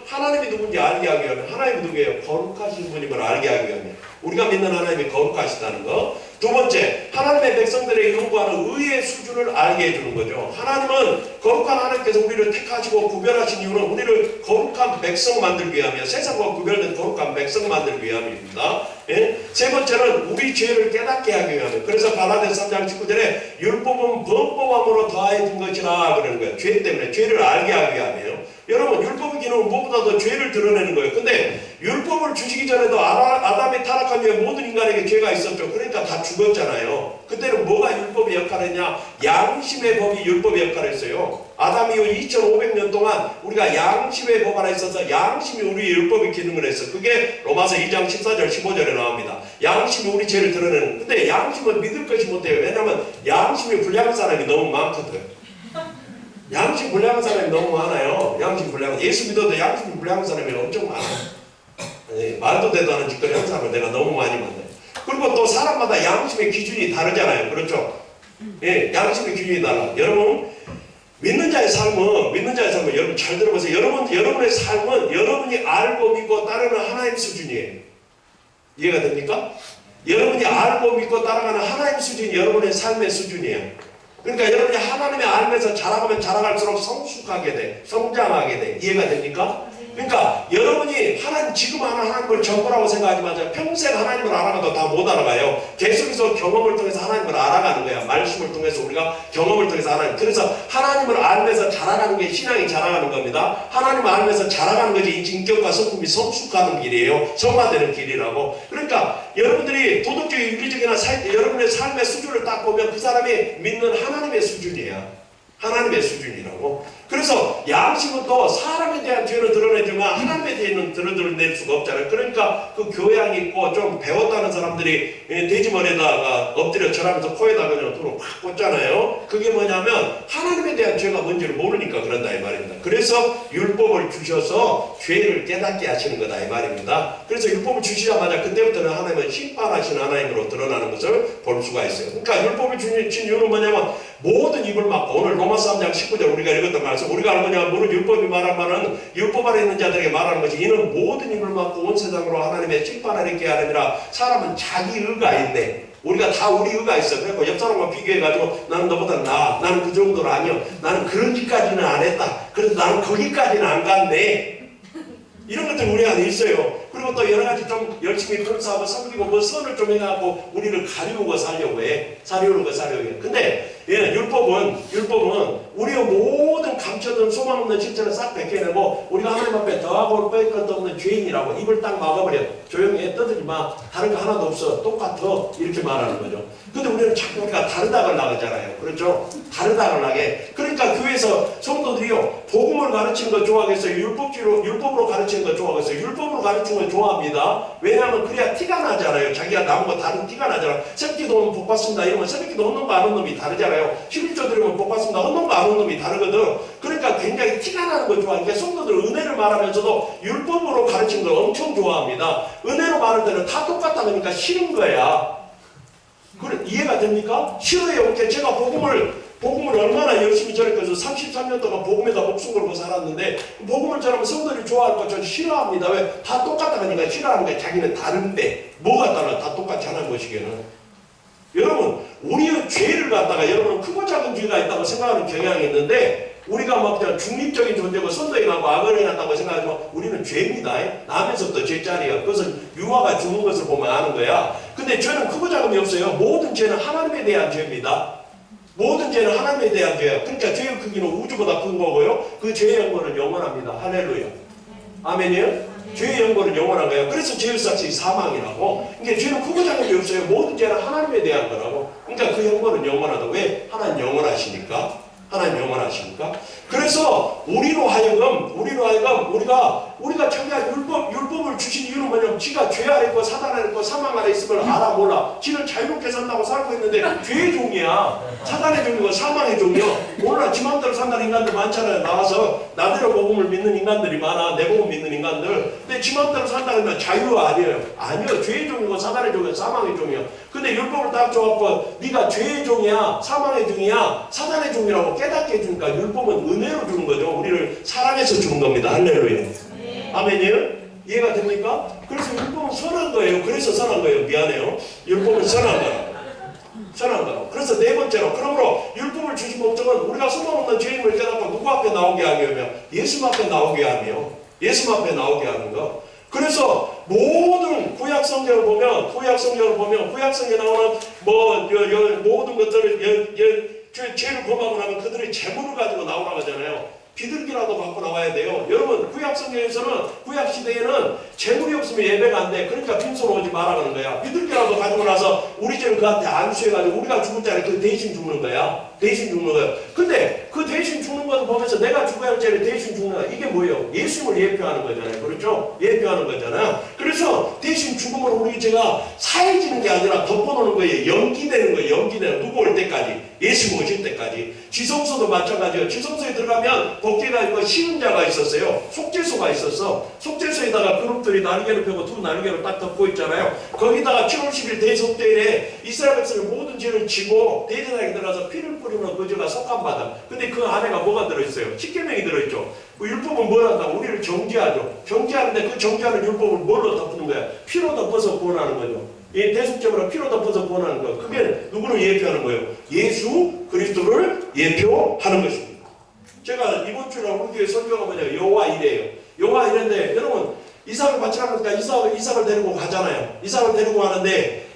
하나님이 누군지 알게 하기 위함에 하나님이 누구예요? 거룩하신 분임을 알게 하기 위함에 우리가 믿는 하나님이 거룩하시다는 거. 두 번째, 하나님의 백성들의 요구하는 의의 수준을 알게 해주는 거죠. 하나님은 거룩한 하나님께서 우리를 택하시고 구별하신 이유는 우리를 거룩한 백성 만들기 위함이야. 세상과 구별된 거룩한 백성 만들기 위함입니다. 예? 세 번째는 우리 죄를 깨닫게 하기 위함이에요. 그래서 갈라디아서 3장 19절에 율법은 범법함으로 더해진 것이라 그러는 거예요. 죄 때문에 죄를 알게 하기 위함이에요. 여러분, 율법의 기능은 무엇보다도 죄를 드러내는 거예요. 근데 율법을 주시기 전에도 아담이 타락한 후에 모든 인간에게 죄가 있었죠. 그러니까 다 죽었잖아요. 그때는 뭐가 율법의 역할을 했냐? 양심의 법이 율법의 역할을 했어요. 아담 이후 2500년 동안 우리가 양심의 법 안에 있어서 양심이 우리의 율법의 기능을 했어. 그게 로마서 2장 14절 15절에 나옵니다. 양심이 우리 죄를 드러내는. 근데 양심은 믿을 것이 못해요. 왜냐하면 양심이 불량한 사람이 너무 많거든. 양심 불량한 사람이 너무 많아요. 양심 불량한. 예수 믿어도 양심 불량한 사람이 엄청 많아요. 말도 되도 않은 짓거리 하는 사람을 내가 너무 많이 만나요. 그리고 또 사람마다 양심의 기준이 다르잖아요. 그렇죠? 예, 양심의 기준이 달라. 여러분, 믿는 자의 삶은 여러분 잘 들어보세요. 여러분의 삶은 여러분이 알고 믿고 따르는 하나님 수준이에요. 이해가 됩니까? 여러분이 알고 믿고 따라가는 하나님 수준이 여러분의 삶의 수준이에요. 그러니까 여러분이 하나님의 알면서 자라가면 자라갈수록 성숙하게 돼. 성장하게 돼. 이해가 됩니까? 그러니까 여러분이 지금 하나님을 전부라고 생각하지 마세요. 평생 하나님을 알아가도 다 못 알아가요. 계속해서 경험을 통해서 하나님을 알아가는 거야. 말씀을 통해서 우리가 경험을 통해서 하나님. 그래서 하나님을 알면서 자라가는 게 신앙이 자라가는 겁니다. 하나님을 알면서 자라가는 것이 인격과 성품이 성숙하는 길이에요. 성화되는 길이라고. 그러니까 여러분들이 도덕적인 윤리적이나 여러분의 삶의 수준을 딱 보면 그 사람이 믿는 하나님의 수준이야. 하나님의 수준이라고. 그래서 양심은 또 사람에 대한 죄는 드러내지만 하나님에 대해서는 드러낼 수가 없잖아요. 그러니까 그 교양이 있고 좀 배웠다는 사람들이 돼지머리에다가 엎드려 절하면서 코에다 그냥 돈을 팍 꽂잖아요. 그게 뭐냐면 하나님에 대한 죄가 뭔지를 모르니까 그런다 이 말입니다. 그래서 율법을 주셔서 죄를 깨닫게 하시는 거다 이 말입니다. 그래서 율법을 주시자마자 그때부터는 하나님은 심판하신 하나님으로 드러나는 것을 볼 수가 있어요. 그러니까 율법을 주신 이유는 뭐냐면 모든 입을 막고 오늘 로마서 3장 19절 우리가 읽었던 말씀 우리가 알고 뭐냐 무릇 율법이 말한 말은 율법 아래 있는 자들에게 말하는 것이 이는 모든 입을 막고 온 세상으로 하나님의 심판을 있게 하느니라. 사람은 자기 의가 있네. 우리가 다 우리 의가 있어. 그래서 옆 사람과 비교해가지고 나는 너보다 나아. 나는 그 정도는 아니요. 나는 그런 짓까지는 안 했다. 그래서 나는 거기까지는 안 갔네. 이런 것들 우리 안에 있어요. 그리고 또 여러 가지 좀 열심히 봉사하고 섬기고 뭐 선을 좀 해갖고 우리를 가리우고 살려고 해. 가리우고 살려고 해. 근데 율법은 우리의 모든 감춰둔 소망 없는 실체를 싹 벗겨내고 우리가 하나님 앞에 더하고 뺄 것도 없는 죄인이라고 입을 딱 막아버려. 조용히 해. 떠들지 마. 다른 거 하나도 없어. 똑같아. 이렇게 말하는 거죠. 근데 우리는 자꾸 우리가 다르다고 나가잖아요. 그렇죠? 다르다고 나게. 그러니까 교회에서 성도들이요 복음을 가르치는 거 좋아하겠어요? 율법으로 가르치는 거 좋아하겠어요? 율법으로 가르치는 거 좋아합니다. 왜냐하면 그래야 티가 나잖아요. 자기가 나온 거 다른 티가 나잖아요. 새끼도 오면 복 받습니다. 이러면 새끼도 얻는 거 안 얻는 놈이 다르잖아요. 11조 드리면 복 받습니다. 얻는 거 안 얻는 놈이 다르거든. 그러니까 굉장히 티가 나는 거 좋아하니까 성도들 은혜를 말하면서도 율법으로 가르치는 걸 엄청 좋아합니다. 은혜로 말할 때는 다 똑같다 그러니까 싫은 거야. 그래, 이해가 됩니까? 싫어요. 이렇게 제가 복음을 얼마나 열심히 전했겠어요. 33년 동안 복음에다 목숨 걸고 살았는데 복음을 전하면 성도들이 좋아할 거 전 싫어합니다. 왜? 다 똑같다 그러니까 싫어하는 거야. 자기는 다른데 뭐가 달라? 다 똑같이 하는 것이기에는. 여러분 우리의 죄를 갖다가 여러분은 크고 작은 죄가 있다고 생각하는 경향이 있는데 우리가 막 그냥 중립적인 존재고 선덕이 나고 악을 해놨다고 생각하지만 우리는 죄입니다. 남에서부터 죄자리야. 그것은 유아가 죽는 것을 보면 아는 거야. 근데 죄는 크고 작음이 없어요. 모든 죄는 하나님에 대한 죄입니다. 모든 죄는 하나님에 대한 죄예요. 그러니까 죄의 크기는 우주보다 큰 거고요. 그 죄의 연고는 영원합니다. 할렐루야. 아멘이요? 죄의 연고는 영원한 거예요. 그래서 죄의 삭이 사망이라고. 그러니까 죄는 크고 작은 게 없어요. 모든 죄는 하나님에 대한 거라고. 그러니까 그 연고는 영원하다. 왜? 하나님 영원하시니까. 하나님 영원하시니까. 그래서 우리로 하여금 우리가 자기가 율법을 주신 이유는 뭐냐면 지가 죄 아래 있고 사단 아래 있고 사망 아래 있음을 알아 몰라. 지는 자유롭게 산다고 살고 있는데 죄의 종이야. 사단의 종이고 사망의 종이요. 오늘날 지 맘대로 산다는 인간들 많잖아요. 나와서 나대로 복음을 믿는 인간들이 많아. 내 복음 믿는 인간들. 근데 지 맘대로 산다는 자유 아니에요. 아니요. 죄의 종이고 사단의 종이고 사망의 종이요. 근데 율법을 딱 줘갖고 네가 죄의 종이야, 사망의 종이야, 사단의 종이라고 깨닫게 해주니까 율법은 은혜로 주는 거죠. 우리를 사랑해서 주는 겁니다. 할렐루야. 아멘이에요? 이해가 됩니까? 그래서 율법은 선한 거예요. 그래서 선한 거예요. 미안해요. 율법은 선한 거예요. 선한 거예요. 그래서 네 번째로, 그러므로 율법을 주신 목적은 우리가 소망없는 죄인을 깨닫고 누구 앞에 나오게 하게 하며 예수 앞에 나오게 하며 예수 앞에 나오게 하는 거. 그래서 모든 구약 성경을 보면 구약 성경에 나오는 모든 것들을 죄를 범하고 나면 그들의 재물을 가지고 나오라고 하잖아요. 비둘기라도 갖고 나와야 돼요. 여러분 구약 성경에서는 구약 시대에는 재물이 없으면 예배가 안 돼. 그러니까 빈손 오지 말라는 거야. 비둘기라도 가지고 나서 우리 죄를 그한테 안수해가지고 우리가 죽을 자를 그 대신 죽는 거야. 대신 죽는 거야. 근데 그 대신 죽는 것을 보면서 내가 죽어야 할 죄를 대신 죽는 거야. 이게 뭐예요? 예수님을 예표하는 거잖아요. 그렇죠? 예표하는 거잖아요. 그래서 대신 죽음으로 우리 죄가 사해지는 게 아니라 덮어놓는 거예요. 연기되는 거예요. 연기되는 누구 올 때까지. 예수 오실 때까지. 지성소도 마찬가지예요. 지성소에 들어가면 도끼가 있고 시은자가 있었어요. 속죄소가 있었어. 속죄소에다가 그룹들이 날개를 펴고 두 날개를 딱 덮고 있잖아요. 거기다가 7월 10일 대속죄일에 이스라엘 백성의 모든 죄를 지고 대제사장이 들어가서 피를 뿌리면 그 죄가 속함받아. 근데 그 안에가 뭐가 들어있어요? 십계명이 들어있죠. 그 율법은 뭘 한다고? 우리를 정죄하죠. 정죄하는데 그 정죄하는 율법을 뭘로 덮는 거야? 피로 덮어서 구원하는 거죠. 이 대속죄보다 피로 덮어서 구원하는 거. 그게 누구를 예표하는 거예요? 예수 그리스도를 예표하는 것입니다. 제가 이번 주에 우리 교회 설교가 뭐냐? 여호와 이레예요. 여호와 이레인데 여러분 이삭을 바치라니까 이삭을 데리고 가잖아요. 이삭을 데리고 가는데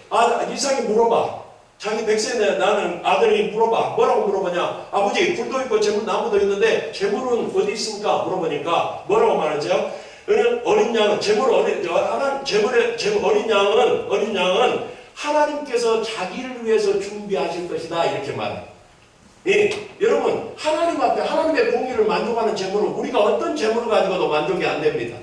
이삭이 물어봐. 자기 백세에 나는 아들이 물어봐. 뭐라고 물어보냐? 아버지 굴도 있고 재물 나무도 있는데 재물은 어디 있습니까? 물어보니까 뭐라고 말하죠? 어린 양은 어린 양은 하나님께서 자기를 위해서 준비하실 것이다 이렇게 말해. 예, 여러분 하나님 앞에 하나님의 공의를 만족하는 재물은 우리가 어떤 재물을 가지고도 만족이 안 됩니다.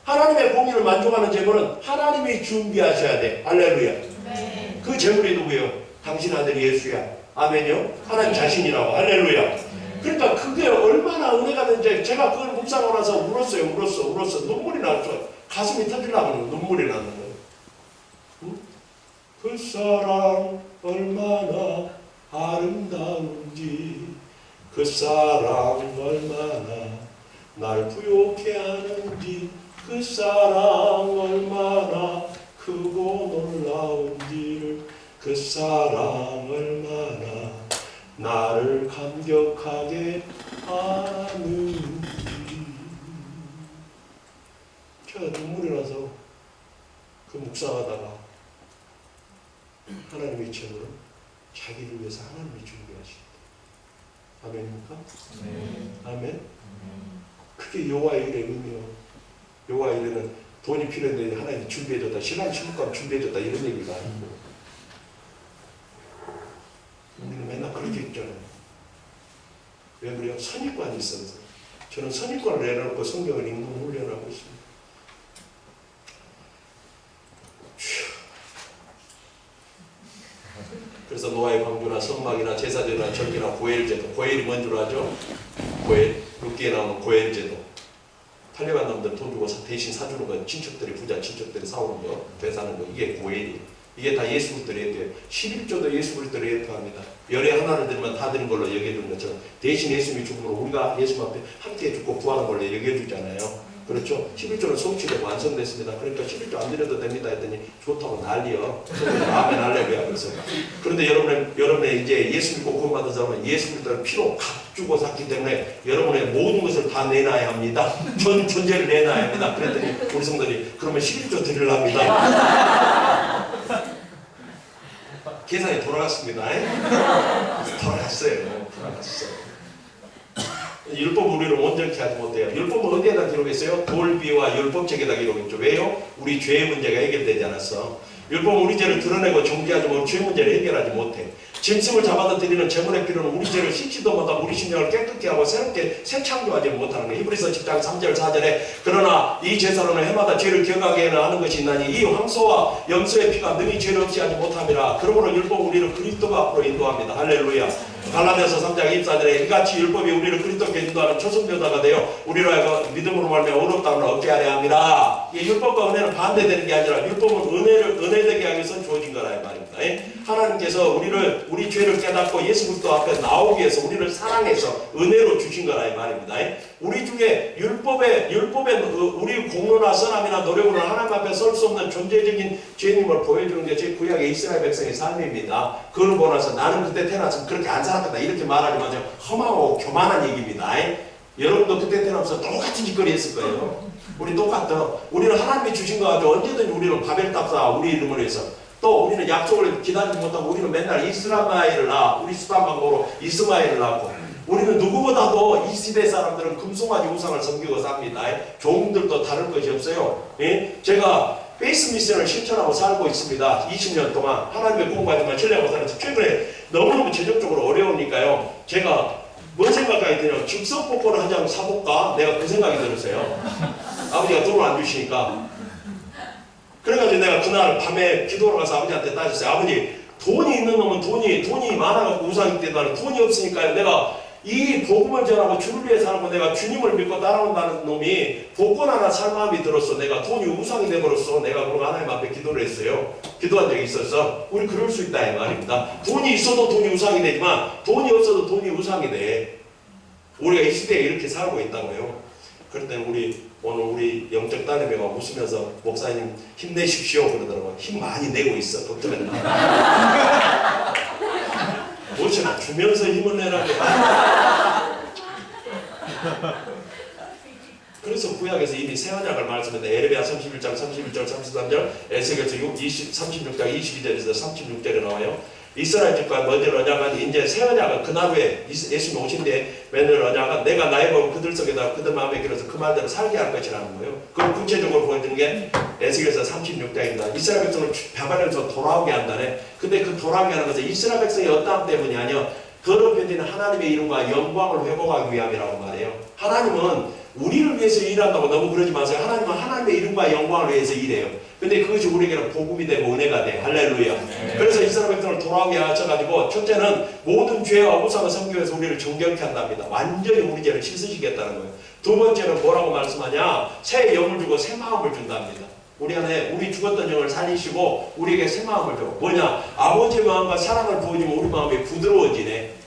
하나님의 공의를 만족하는 재물은 하나님이 준비하셔야 돼. 할렐루야. 네. 그 재물이 누구예요? 당신 아들 예수야. 아멘요. 하나님 자신이라고. 할렐루야. 그러니까 그게 얼마나 은혜가 되는지 제가 그걸 묵상하고 나서 울었어요. 눈물이 났어요. 가슴이 터지려고 눈물이 나는 거예요. 응? 그 사랑 얼마나 아름다운지 그 사랑 얼마나 날 부욕해 하는지 그 사랑 얼마나 크고 놀라운지를 그 사랑 얼마나 나를 감격하게 하는지. 제가 눈물이 나서 그 묵상하다가 하나님의 재물은 자기를 위해서 하나님이 준비하십니다. 아멘입니까? 네. 아멘. 그게 여호와의 일의 의미요. 여호와의 일에는 돈이 필요한데 하나님이 준비해줬다. 신랑 신부감 준비해줬다. 이런 얘기가 아니고 우리는 맨날 그렇게 있잖아요. 왜 그래요? 선입관이 있어서. 저는 선입관을 내려놓고 성경을 읽는 훈련하고 있습니다. 그래서 노아의 광주나 선막이나 제사제나 절기나 고엘제도. 고엘이 뭔 줄 아죠? 고엘. 룻기에 나오는 고엘제도. 탈려간 놈들 돈 주고 대신 사주는 거, 친척들이 부자 친척들이 사오는 거, 되사는 거, 이게 고엘이에요. 이게 다 예수 그리스도를 예표해요. 11조도 예수 그리스도를 예표합니다. 열에 하나를 드리면 다 드는 걸로 여겨주는 것처럼 대신 예수님이 죽음으로 우리가 예수 앞에 함께 죽고 구하는 걸로 여겨주잖아요. 그렇죠? 11조는 성취되고 완성됐습니다. 그러니까 11조 안 드려도 됩니다 했더니 좋다고 난리요. 아멘 할렐루야. 그래서 그런데 여러분의 이제 예수 믿고 구원받은 사람은 예수 그리스도를 피로 값주고 샀기 때문에 여러분의 모든 것을 다 내놔야 합니다. 존재를 내놔야 합니다. 그랬더니 우리 성도들이 그러면 11조 드리려합니다. 계산이 돌아갔습니다. 돌아갔어요. 율법 우리를 온전케 하지 못해요. 율법은 어디에다 기록했어요? 돌비와 율법책에다 기록했죠. 왜요? 우리 죄의 문제가 해결되지 않았어. 율법은 우리 죄를 드러내고 정죄하지 못하고 죄 문제를 해결하지 못해. 짐승을 잡아서 드리는 제물의 피로는 우리 죄를 씻지도 못하고 우리 심령을 깨끗게 하고 새롭게 새 창조하지 못하는 거예요. 히브리서 10장 3절 4절에 그러나 이 제사로는 해마다 죄를 기억하게는 하는 것이 있나니 이 황소와 염소의 피가 능히 죄를 없이 하지 못함이라. 그러므로 율법은 우리를 그리스도가 앞으로 인도합니다. 할렐루야. 갈라디아서 3장 24절에 이같이 율법이 우리를 그리스도께 인도하는 초승교사가 되어 우리로 하여금 믿음으로 말미암아 의롭다함을 얻게 하려 함이라. 이 율법과 은혜는 반대되는 게 아니라 율법은 은혜되게 하기 위해서 주어진 거라 이 말입니다. 하나님께서 우리 죄를 깨닫고 예수 그리스도 앞에 나오기 위해서 우리를 사랑해서 은혜로 주신 거라 이 말입니다. 우리 중에 율법에 우리 공로나 선함이나 노력으로 하나님 앞에 설 수 없는 존재적인 죄님을 보여주는 게 제 구약의 이스라엘 백성의 삶입니다. 그걸 보면서 나는 그때 태어났으면 그렇게 안 살았겠다 이렇게 말하지 마세요. 험하고 교만한 얘기입니다. 여러분도 그때 태어나서 똑같은 짓거리 했을 거예요. 우리 똑같아. 우리는 하나님이 주신 거 가지고 언제든지 우리는 바벨탑 쌓아 우리 이름으로 해서 또 우리는 약속을 기다리지 못하고 우리는 맨날 이스마엘을 낳아 우리 스판방으로 이스마엘을 낳고 우리는 누구보다도 이 시대 사람들은 금송아지 우상을 섬기고 삽니다. 종들도 다를 것이 없어요. 제가 페이스 미션을 실천하고 살고 있습니다. 20년 동안 하나님의 공부하지만 신뢰하고 살아서 최근에 너무너무 재정적으로 어려우니까요. 제가 뭔 생각이 드냐면 즉석 복권을 한 장 사볼까? 내가 그 생각이 들었어요. 아버지가 돈을 안 주시니까. 그래가지고 내가 그날 밤에 기도하러 가서 아버지한테 따졌어요. 아버지 돈이 있는 놈은 돈이 많아갖고 우상이 된다는 돈이 없으니까요. 내가 이 복음을 전하고 주를 위해 살고 내가 주님을 믿고 따라온다는 놈이 복권 하나 살 마음이 들었어. 내가 돈이 우상이 돼버렸어. 내가 그럼 하나님 앞에 기도를 했어요. 기도한 적이 있었어. 우리 그럴 수 있다 이 말입니다. 돈이 있어도 돈이 우상이 되지만 돈이 없어도 돈이 우상이 돼. 우리가 이 시대에 이렇게 살고 있다고요. 그런데 오늘 우리 영적 딸내미가 웃으면서 목사님 힘내십시오 그러더라고요. 힘 많이 내고 있어. 걱정은 마. 뭐지나 주면서 힘을 내라고. 그래서 구약에서 이미 새 언약을 말씀했는데 에레미야 31장 31절 33절 에스겔서 36장 22절에서 36절에 나와요. 이스라엘 집과 맺을 언약은 이제 새 언약은 그날 후에 예수님 오신 뒤에 맺을 언약은 내가 나의 법을 그들 속에다 그들 마음에 길어서 그 말대로 살게 할 것이라는 거예요. 그걸 구체적으로 보여주는 게 에스겔서 36장입니다. 이스라엘 백성을 바벨론에서 돌아오게 한다네. 근데 그 돌아오게 하는 것은 이스라엘 백성이 어떠함 때문이 아니요 더럽혀진 하나님의 이름과 영광을 회복하기 위함이라고 말해요. 하나님은 우리를 위해서 일한다고 너무 그러지 마세요. 하나님은 하나님의 이름과 영광을 위해서 일해요. 근데 그것이 우리에게는 복음이 되고 은혜가 돼. 할렐루야. 그래서 이스라엘 백성을 돌아오게 하셔가지고 첫째는 모든 죄와 우상을 섬기기 위해서 우리를 정결케 한답니다. 완전히 우리 죄를 씻으시겠다는 거예요. 두 번째는 뭐라고 말씀하냐? 새 영을 주고 새 마음을 준답니다. 우리 안에 우리 죽었던 영을 살리시고 우리에게 새 마음을 줘. 뭐냐? 아버지의 마음과 사랑을 부어주면 우리 마음이 부드러워지네.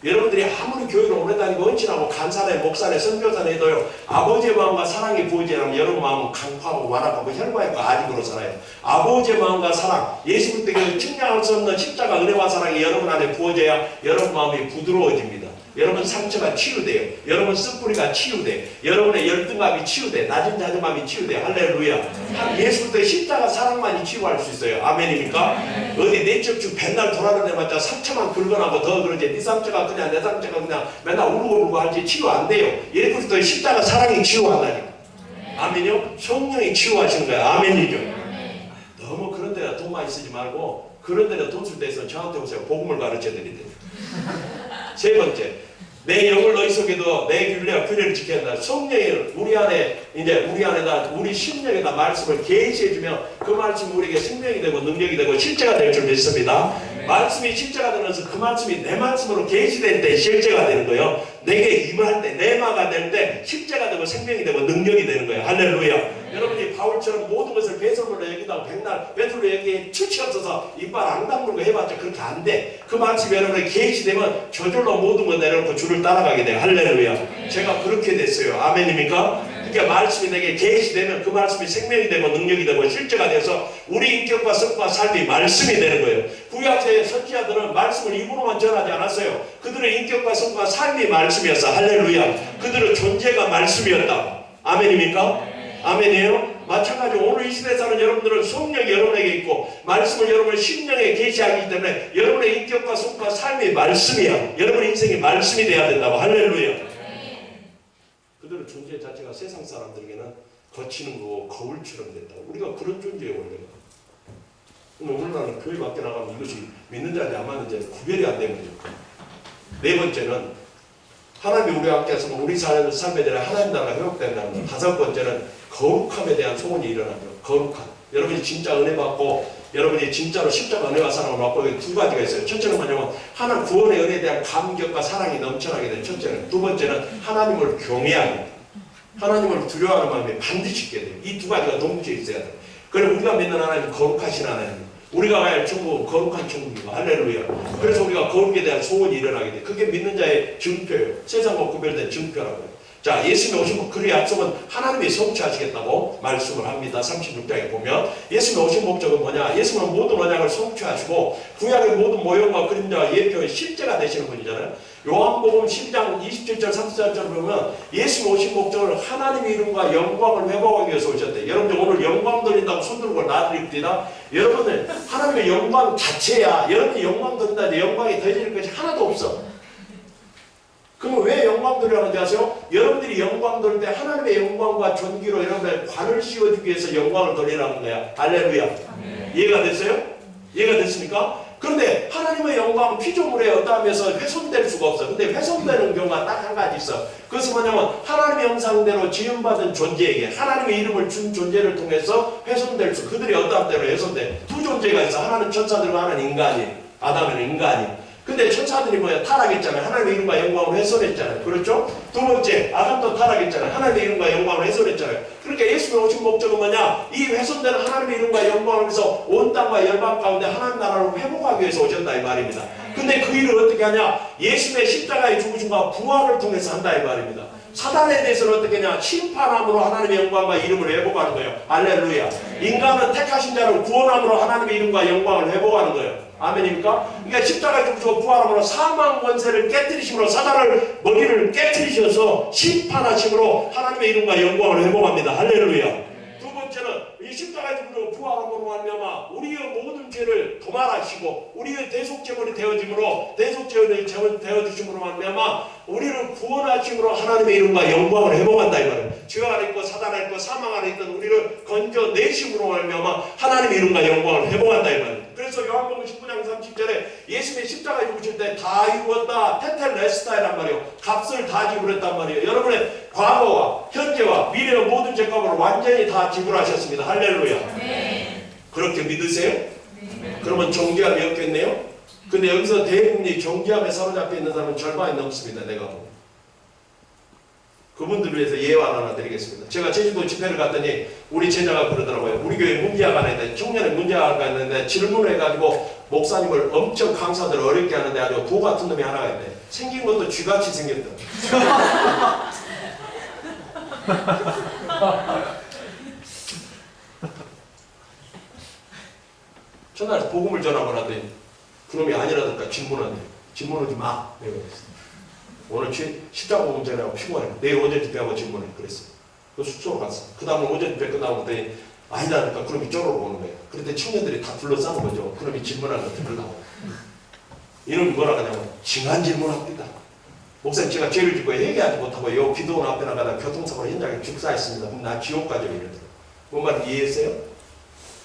여러분들이 아무리 교회를 오래 다니고 헌신하고 간사네 목사네 선교사네 해도요 아버지의 마음과 사랑이 부어지지 않으면 여러분 마음은 강파하고 완악하고 혈과있고 아직으로 살아요. 아버지의 마음과 사랑 예수 그리스도의 측량할 수 없는 십자가 은혜와 사랑이 여러분 안에 부어져야 여러분 마음이 부드러워집니다. 여러분 상처가 치유돼요. 여러분 쓴뿌리가 치유돼. 여러분의 열등감이 치유돼. 낮은 자존감이 치유돼. 할렐루야. 예수 그리스도의 십자가 사랑만이 치유할 수 있어요. 아멘입니까? 어디 내적 쭉 맨날 돌아다녀봤자 상처만 긁어나고 더 그러지. 네 상처가 그냥 내 상처가 그냥 맨날 울고불고 할지 치유 안 돼요. 예수 그리스도의 십자가 사랑이 치유한다니까. 아멘이요? 성령이 치유하시는 거야. 아멘이죠. 너무 그런 데다 돈 많이 쓰지 말고 그런 데다 돈 쓸 때 있으면 저한테 오세요. 복음을 가르쳐 드리세요. 세 번째, 내 영을 너희 속에도 내 율례와 규례를 지켜야 한다. 성령이 우리 안에다 우리 심령에다 말씀을 계시해주면 그 말씀이 우리에게 생명이 되고 능력이 되고 실제가 될 줄 믿습니다. 말씀이 실제가 되면서 그 말씀이 내 말씀으로 계시될 때 실제가 되는 거예요. 내게 임할 때 내마가 될 때 실제가 되고 생명이 되고 능력이 되는 거예요. 할렐루야. 여러분이 바울처럼 모든 것을 배설물로 여기다가 백날 배설로 여기에 추치 없어서 이빨 안 다물고 해봤자 그렇게 안 돼. 그 말씀이 여러분에게 계시되면 저절로 모든 걸 내려놓고 주를 따라가게 돼요. 할렐루야. 제가 그렇게 됐어요. 아멘입니까? 그러니까 말씀이 내게 계시되면 그 말씀이 생명이 되고 능력이 되고 실제가 돼서 우리 인격과 성과 삶이 말씀이 되는 거예요. 구약의 선지자들은 말씀을 입으로만 전하지 않았어요. 그들의 인격과 성과 삶이 말씀이었어. 할렐루야. 그들의 존재가 말씀이었다. 아멘입니까? 아멘이에요? 마찬가지로 오늘 이 시대에 사는 여러분들은 성령이 여러분에게 있고 말씀을 여러분의 심령에 계시하기 때문에 여러분의 인격과 성과 삶이 말씀이야. 여러분의 인생이 말씀이 돼야 된다고. 할렐루야. 그들의 존재 자체가 세상 사람들에게는 거치는 거고 거울처럼 된다고. 우리가 그런 존재예요. 원래가. 우리나라는 교회 밖에 나가면 이것이 믿는 자인지 안 맞는 자인지 구별이 안 되는 거죠. 네 번째는 하나님이 우리와 함께 하시면 우리 삶에 대한 하나님 나라가 회복된다는 것. 다섯 번째는 거룩함에 대한 소원이 일어나죠. 거룩함. 여러분이 진짜 은혜 받고 여러분이 진짜로 십자가 은혜와 사랑을 받고 두 가지가 있어요. 첫째는 뭐냐면 하나님 구원의 은혜에 대한 감격과 사랑이 넘쳐나게 된 첫째는. 두 번째는 하나님을 경외하게 돼요. 하나님을 두려워하는 마음이 반드시 있게 돼요. 이 두 가지가 동시에 있어야 돼요. 그리고 우리가 믿는 하나님은 거룩하신 하나님. 우리가 가야 할 천국은 거룩한 천국이고 할렐루야. 그래서 우리가 거룩에 대한 소원이 일어나게 돼. 그게 믿는 자의 증표예요. 세상과 구별된 증표라고요. 자, 예수님이 오신 그 약속은 하나님이 성취하시겠다고 말씀을 합니다. 36장에 보면 예수님이 오신 목적은 뭐냐? 예수님은 모든 언약을 성취하시고 구약의 모든 모형과 그림자와 예표의 실제가 되시는 분이잖아요. 요한복음 12장 27절 34절 보면 예수님 오신 목적을 하나님의 이름과 영광을 회복하기 위해서 오셨대. 여러분들 오늘 영광 돌린다고 손 들고 나드립니다. 여러분들 하나님의 영광 자체야. 여러분이 영광 돌린다는데 영광이 더해질 것이 하나도 없어. 그럼 왜 영광 돌리라는지 아세요? 여러분들이 영광 돌릴 때 하나님의 영광과 존귀로 여러분들 관을 씌워주기 위해서 영광을 돌리라는 거야. 할렐루야. 네. 이해가 됐어요? 이해가 됐습니까? 그런데 하나님의 영광은 피조물에 어떠하면서 훼손될 수가 없어. 근데 훼손되는 경우가 딱 한 가지 있어. 그것은 뭐냐면 하나님의 형상대로 지음받은 존재에게 하나님의 이름을 준 존재를 통해서 훼손될 수. 그들이 어떠한 대로 훼손돼. 두 존재가 있어. 하나는 천사들과 하나는 인간이. 아담은 인간이. 근데 천사들이 뭐야? 타락했잖아요. 하나님의 이름과 영광을 훼손했잖아요. 그렇죠? 두 번째, 아담도 타락했잖아요. 하나님의 이름과 영광을 훼손했잖아요. 그러니까 예수님이 오신 목적은 뭐냐? 이 훼손되는 하나님의 이름과 영광을 위해서 온 땅과 열방 가운데 하나님 나라를 회복하기 위해서 오셨다 이 말입니다. 근데 그 일을 어떻게 하냐? 예수님의 십자가의 죽으심과 부활을 통해서 한다 이 말입니다. 사단에 대해서는 어떻게 하냐? 심판함으로 하나님의 영광과 이름을 회복하는 거예요. 할렐루야. 인간은 택하신 자를 구원함으로 하나님의 이름과 영광을 회복하는 거예요. 아멘입니까? 그러니까 십자가에 죽으시고 부활함으로 사망 권세를 깨뜨리심으로 사단을 머리를 깨뜨리셔서 심판하심으로 하나님의 이름과 영광을 회복합니다. 할렐루야. 두 번째는 이 십자가에 죽으시고 부활함으로 말미암아 우리의 모든 죄를 도말하시고 우리의 대속제물이 되어짐으로 대속제물이 되어주심으로 말미암아 우리를 구원하심으로 하나님의 이름과 영광을 회복한다 이 말이에요. 죄 안에 있고 사단 안에 있고 사망 안에 있던 우리를 건져내심으로 말미암아 하나님의 이름과 영광을 회복한다 이 말이에요. 그래서 요한복음 19장 30절에 예수님이 십자가에 죽으실 때 다 이루었다 테텔레스타이란 말이에요. 값을 다 지불했단 말이에요. 여러분의 과거와 현재와 미래의 모든 죄값을 완전히 다 지불하셨습니다. 할렐루야. 네. 그렇게 믿으세요? 네. 그러면 정죄함이 없겠네요? 근데 여기서 대부분이 정죄함에 사로잡혀 있는 사람은 절반이 넘습니다. 내가 보면. 그분들을 위해서 예화 하나 드리겠습니다. 제가 제주도 집회를 갔더니 우리 제자가 그러더라고요. 우리 교회 문제아가 있는데 청년의 문제아가 있는데 질문을 해가지고 목사님을 엄청 강사들 어렵게 하는데 아주 도 같은 놈이 하나가 있네. 생긴 것도 쥐같이 생겼다. 전날 복음을 전하고 나더니 그놈이 아니라던가 질문하네. 질문하지 마. 내가 그랬어. 오늘 십자가 복음 전하고 피곤해. 내일 오전 집회하고 질문해. 그랬어. 그 숙소로 갔어. 그 다음에 오전 집회 끝나고 그랬더니 아니라니까 그놈이 쪼로로 오는 거야. 그런데 청년들이 다 둘러싸는 거죠. 그놈이 질문하는 거 들으려고. 이놈이 뭐라 하냐면 징한 질문합니다. 목사님 제가 죄를 짓고 회개하지 못하고 요 기도원 앞에 나가다 교통사고로 현장에 죽사했습니다. 그럼 나 지옥 가죠 이러더라고요. 뭔 말인지 이해했어요?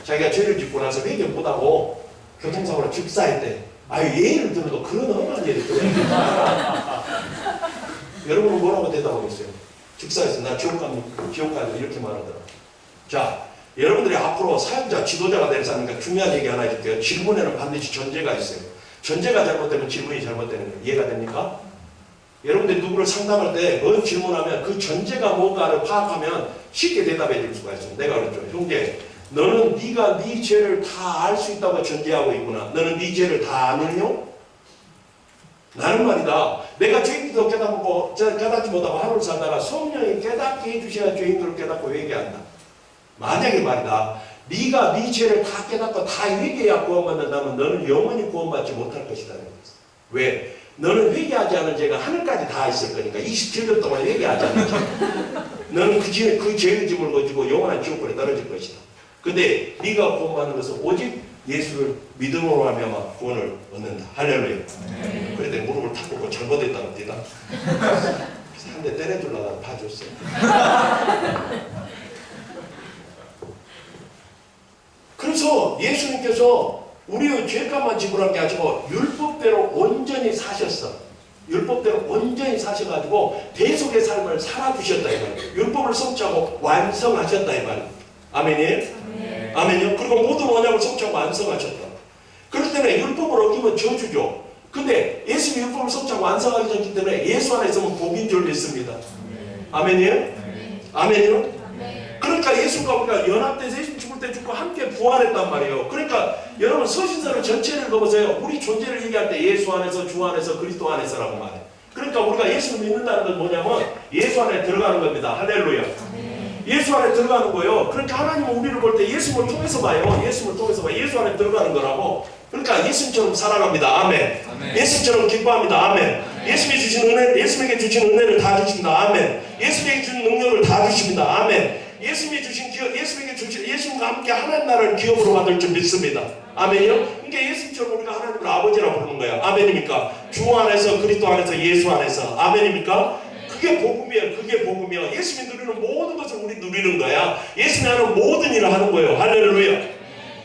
자기가 죄를 짓고 나서 회개 못하고 교통사고로 죽사했대. 아유 예의를 들어도 그런 험한 예를 들어요. 여러분은 뭐라고 대답하겠어요? 죽사해서 나 지옥 가죠 이렇게 말하더라고요. 자, 여러분들이 앞으로 사역자, 지도자가 될 사람이니까 중요한 얘기 하나 해줄게요. 질문에는 반드시 전제가 있어요. 전제가 잘못되면 질문이 잘못되는 거예요. 이해가 됩니까? 여러분들이 누구를 상담할 때 뭔 질문하면 그 전제가 뭔가를 파악하면 쉽게 대답해 줄 수가 있어요. 내가 그랬죠. 형제, 너는 네가 네 죄를 다 알 수 있다고 전제하고 있구나. 너는 네 죄를 다 아느뇨? 나는 말이다. 내가 죄인들도 깨닫지 못하고 하루를 살다가 성령이 깨닫게 해주셔야 죄인들을 깨닫고 회개한다. 만약에 말이다. 네가 네 죄를 다 깨닫고 다 회개해야 구원받는다면 너는 영원히 구원받지 못할 것이다. 왜? 너는 회개하지 않은 죄가 하늘까지 다 있을 거니까 27년 동안 회개하지 않은 죄. 너는 그 죄의 짐을 가지고 영원한 지옥불에 떨어질 것이다. 근데 네가 구원받는 것은 오직 예수를 믿음으로 하면 구원을 얻는다. 할렐루야. 네. 그래 내 무릎을 탁 꿇고 잘못했다고 뛰다. 한 대 때려주려다가 봐줬어요. 그래서 예수님께서 우리의 죄값만 지불한 게 아니고 율법대로 온전히 사셨어. 율법대로 온전히 사셔가지고 대속의 삶을 살아주셨다 이 말이에요. 율법을 성취하고 완성하셨다 이 말이에요. 아멘이에요? 아멘이요? 그리고 모든 언약을 성취하고 완성하셨다. 그렇기 때문에 율법을 어기면 저주죠. 근데 예수님이 율법을 성취하고 완성하셨기 때문에 예수 안에 있으면 복인 줄 믿습니다. 아멘이에요? 아멘이요? 그러니까 예수가 우리가 연합돼서 예수 죽을 때 죽고 함께 부활했단 말이에요. 그러니까 여러분 서신서를 전체를 읽어보세요. 우리 존재를 얘기할 때 예수 안에서, 주 안에서, 그리스도 안에서라고 말해요. 그러니까 우리가 예수를 믿는다는 건 뭐냐면 예수 안에 들어가는 겁니다. 할렐루야. 예수 안에 들어가는 거예요. 그러니까 하나님은 우리를 볼 때 예수를 통해서 봐요. 예수를 통해서 봐요. 예수 안에 들어가는 거라고. 그러니까 예수님처럼 살아갑니다. 아멘. 예수님처럼 기뻐합니다. 아멘. 예수님이 주신 은혜, 예수님에게 주신 은혜를 다 주십니다. 아멘. 예수님에게 주신 능력을 다 주십니다. 아멘. 예수님이 주신 기업, 예수님에게 주신 예수님과 함께 하나님 나라를 기업으로 받을 줄 믿습니다. 아멘이요? 그러니까 예수님처럼 우리가 하나님을 아버지라고 부르는 거예요. 아멘입니까? 주 안에서, 그리스도 안에서, 예수 안에서. 아멘입니까? 그게 복음이에요. 그게 복음이에요. 예수님이 누리는 모든 것을 우리 누리는 거야. 예수님이 하는 모든 일을 하는 거예요. 할렐루야.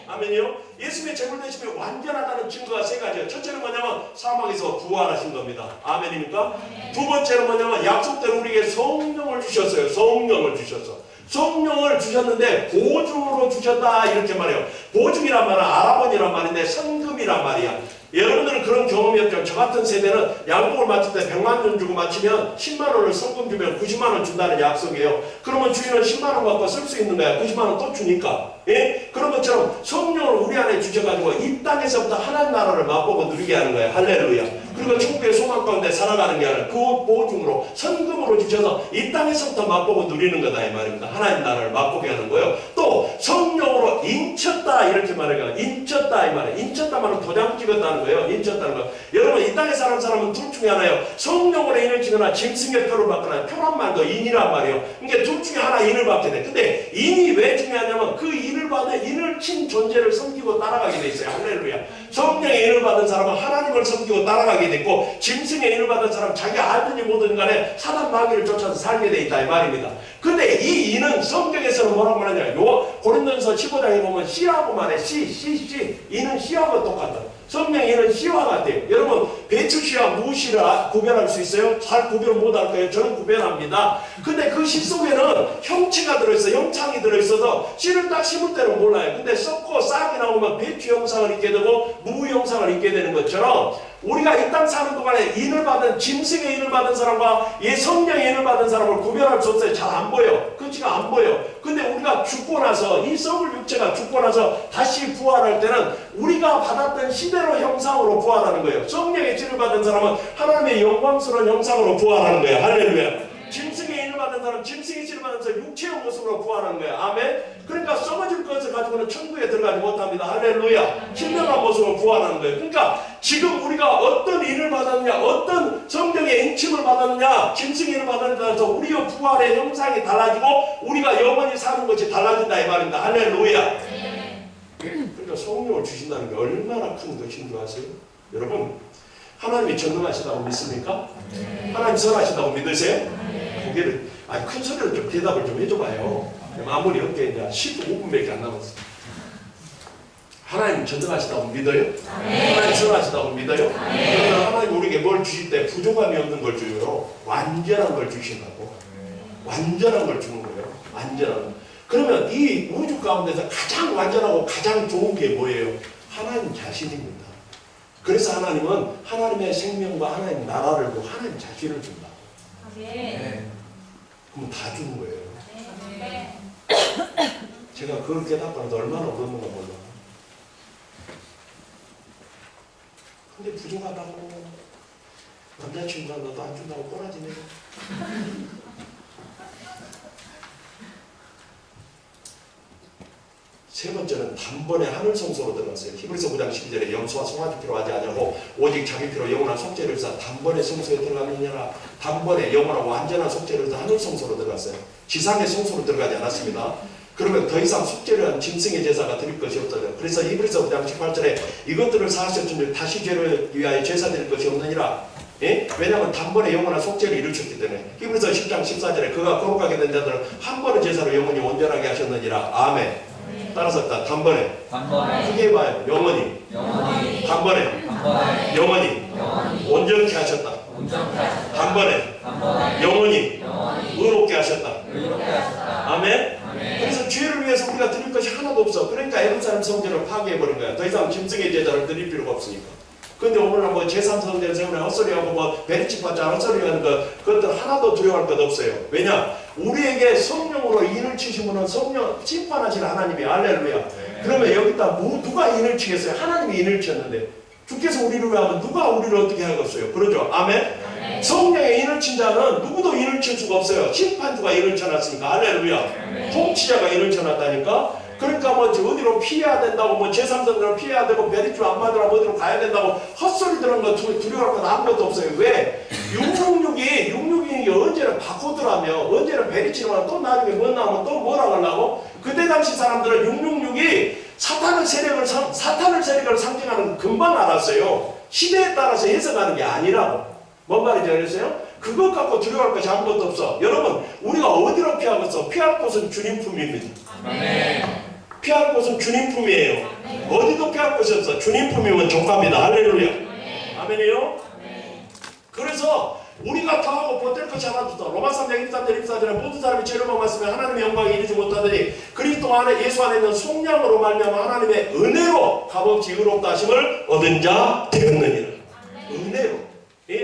아멘이요? 예수님의 제물되심이 완전하다는 증거가 세 가지예요. 첫째는 뭐냐면 사망에서 부활하신 겁니다. 아멘입니까? 두 번째는 뭐냐면 약속대로 우리에게 성령을 주셨어요. 성령을 주셨어. 성령을 주셨는데 보증으로 주셨다 이렇게 말해요. 보증이란 말은 알아본이란 말인데 성금이란 말이야. 여러분들은 그런 경험이 없죠. 저 같은 세대는 양복을 맞출 때 100만 원 주고 맞추면 10만 원을 성금 주면 90만 원 준다는 약속이에요. 그러면 주인은 10만 원 갖고 쓸 수 있는 거야. 90만 원 또 주니까. 예? 그런 것처럼 성령을 우리 안에 주셔가지고 이 땅에서부터 하나님 나라를 맛보고 누리게 하는 거예요. 할렐루야. 그리고 천국의 소망 가운데 살아가는 게 아니라 그 보증으로 성금으로 주셔서 이 땅에서부터 맛보고 누리는 거다 이 말입니다. 하나님 나라를 맛보게 하는 거예요. 또 성령으로 인쳤다 이렇게 말해요. 인쳤다 이 말이에요. 인쳤다 말은 도장 찍었다는 거예요. 인쳤다는 거. 여러분 이 땅에 사는 사람은 둘 중에 하나예요. 성령으로 인을 치거나 짐승의 표를 받거나 표란 말도 인이란 말이에요. 그러니까 둘 중에 하나 인을 받게 돼. 근데 인이 왜 중요하냐면 그 인을 받은 인을 친 존재를 섬기고 따라가게 돼 있어요. 할렐루야. 성령의 인을 받은 사람은 하나님을 섬기고 따라가게 됐고 짐승의 인을 받은 사람은 자기 알든지 뭐든 간에 사단 마귀를 쫓아서 살게 돼 있다 이 말입니다. 근데 이 인은 성경에서는 뭐라고 말하냐. 고린도전서 15장에 보면 씨라고 말해. 씨. 인은 씨하고 똑같다. 성령의 인은 씨와 같아요. 여러분 배추 씨와 무 씨를 구별할 수 있어요? 잘 구별 못할 거예요. 저는 구별합니다. 근데 그 씨 속에는 형체가 들어있어. 형상이 들어있어서 씨를 딱 심을 때는 몰라요. 근데 썩고 싹이 나오면 배추 형상을 입게 되고 무 형상을 입게 되는 것처럼 우리가 이 땅 사는 동안에 인을 받은 짐승의 인을 받은 사람과 성령의 인을 받은 사람을 구별할 수 없어요. 잘 안 보여. 그치가 안 보여. 근데 우리가 죽고 나서 이 썩을 육체가 죽고 나서 다시 부활할 때는 우리가 받았던 시대로 형상으로 부활하는 거예요. 성령의 진을 받은 사람은 하나님의 영광스러운 형상으로 부활하는 거예요. 할렐루야. 짐승의 인을 받은 사람, 짐승의 진을 받은 사람 육체의 모습으로 부활하는 거예요. 아멘. 그러니까 썩어질 것을 가지고는 천국에 들어가지 못합니다. 할렐루야. 신령한 모습으로 부활하는 거예요. 그러니까 지금 우리가 어떤 인을 받았느냐, 어떤 성령의 인침을 받았느냐, 짐승의 인을 받았느냐에 따라서 우리의 부활의 형상이 달라지고 우리가 영원히 사는 것이 달라진다 이 말입니다. 할렐루야. 그러니까 성령을 주신다는 게 얼마나 큰 것인 줄 아세요? 여러분 하나님이 전능하시다고 믿습니까? 하나님 선하시다고 믿으세요? 고개를 큰 소리로 좀 대답을 좀 해줘봐요. 마무리 없게 이제 15분밖에 안 남았어. 하나님 전능하시다고 믿어요? 하나님 선하시다고 믿어요? 그러면 하나님 우리에게 뭘 주실 때 부족함이 없는 걸 줘요. 완전한 걸 주신다고. 완전한 걸 주는 거예요. 완전한 거. 그러면 이 우주 가운데서 가장 완전하고 가장 좋은 게 뭐예요? 하나님 자신입니다. 그래서 하나님은 하나님의 생명과 하나님 나라를 두고 하나님 자신을 준다. 그럼 다 주는 거예요. 제가 그걸 깨닫고 나서 얼마나 얻었는가 몰라. 근데 부족하다고 남자친구가 너도 안 준다고 꼬라지네. 세 번째는 단번에 하늘 성소로 들어갔어요. 히브리서 9장 12절에 염소와 송아지 피로 하지 아니하고 오직 자기 피로 영원한 속죄를 위해서 단번에 성소에 들어가느니라. 단번에 영원한 완전한 속죄를 위해서 하늘 성소로 들어갔어요. 지상의 성소로 들어가지 않았습니다. 그러면 더 이상 속죄를 한 짐승의 제사가 드릴 것이 없어요. 그래서 히브리서 9장 18절에 이것들을 사하셨으니 다시 죄를 위하여 제사 드릴 것이 없느니라. 예? 왜냐하면 단번에 영원한 속죄를 이루셨기 때문에. 히브리서 10장 14절에 그가 거룩하게 된 자들은 한 번의 제사로 영원히 온전하게 하셨느니라. 아멘. 따라서 단번에. 단번에 크게 봐요. 영원히. 영원히 단번에. 단번에 영원히. 영원히 온전케 하셨다. 온전케 하셨다. 단번에. 단번에 영원히. 영원히 의롭게 하셨다. 의롭게 하셨다. 아멘. 아멘. 그래서 죄를 위해서 우리가 드릴 것이 하나도 없어. 그러니까 예루살렘 성전을 파괴해버린 거야. 더 이상 짐승의 제사를 드릴 필요가 없으니까. 근데 오늘은 뭐 제3성전 세우네 헛소리하고 뭐 베리치 받자 헛소리하는 그것들 하나도 두려워할 것 없어요. 왜냐? 우리에게 성령으로 인을 치신 분은 성령 심판하신 하나님이 할렐루야. 그러면 여기다 누가 인을 치겠어요? 하나님이 인을 쳤는데 주께서 우리를 위하면 누가 우리를 어떻게 하겠어요? 그러죠? 아멘? 성령의 인을 친 자는 누구도 인을 칠 수가 없어요. 심판주가 인을 쳐놨으니까 할렐루야. 통치자가 인을 쳐놨다니까. 그러니까 뭐 어디로 피해야 된다고 뭐 제3성전을 피해야 되고 베리주 안 받으라면 어디로 가야 된다고 헛소리 들은 거 두려워할 건 아무것도 없어요. 왜? 666이 언제는 바코드라며 언제는 베리치라면 또 나중에 뭐 나오면 또 뭐라고 하려고? 그때 당시 사람들은 666이 사탄의 세력을 상징하는 금방 알았어요. 시대에 따라서 해석하는 게 아니라고. 뭔 말인지 알겠어요? 그것 갖고 두려워할 것이 아무것도 없어. 여러분 우리가 어디로 피하겠어? 피할 곳은 주님 품입니다. 아멘. 피할 곳은 주님 품이에요. 어디도 피할 곳이 없어. 주님 품이면 족합니다. 할렐루야. 아멘이요? 그래서 우리가 더하고 보탤 것이 하나도 없어. 로마서 3장 23절 24절에 모든 사람이 죄로만 말씀에 하나님의 영광에 이르지 못하더니 그리스도 안에 예수 안에 있는 속량으로 말미암아 하나님의 은혜로 값없이 의롭다 하심을 얻은 자 되었느니라. 은혜로.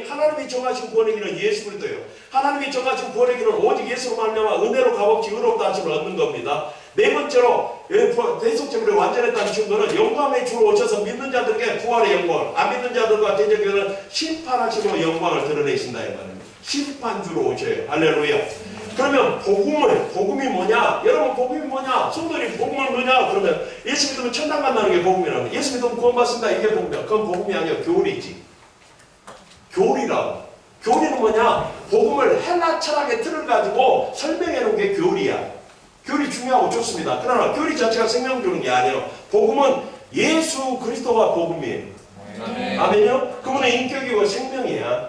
하나님이 정하신 구원의 길은 예수 그리스도예요. 하나님이 정하신 구원의 길은 오직 예수로 말미암아 은혜로 값없이 의롭다 하심을 얻는 겁니다. 네 번째로 대속제물이 완전했다는 증거는 영광의 주로 오셔서 믿는 자들에게 구원의 영광을, 안 믿는 자들과 대적에는 심판하심으로 영광을 드러내신다 이 말입니다. 심판주로 오셔요. 할렐루야. 그러면 복음이 뭐냐? 여러분 복음이 뭐냐? 성도들이 복음을 뭐냐? 그러면 예수 믿으면 천당 간다는 게 복음이라는 거예요. 예수 믿으면 구원받습니다. 이게 복음이야. 그건 복음이 아니야. 교리지. 교리라고. 교리는 뭐냐? 복음을 헬라 철학의 틀을 가지고 설명해 놓은 게 교리야. 교리 중요하고 좋습니다. 그러나 교리 자체가 생명 주는 게 아니에요. 복음은 예수 그리스도가 복음이에요. 아멘요? 그분의 인격이고 생명이야.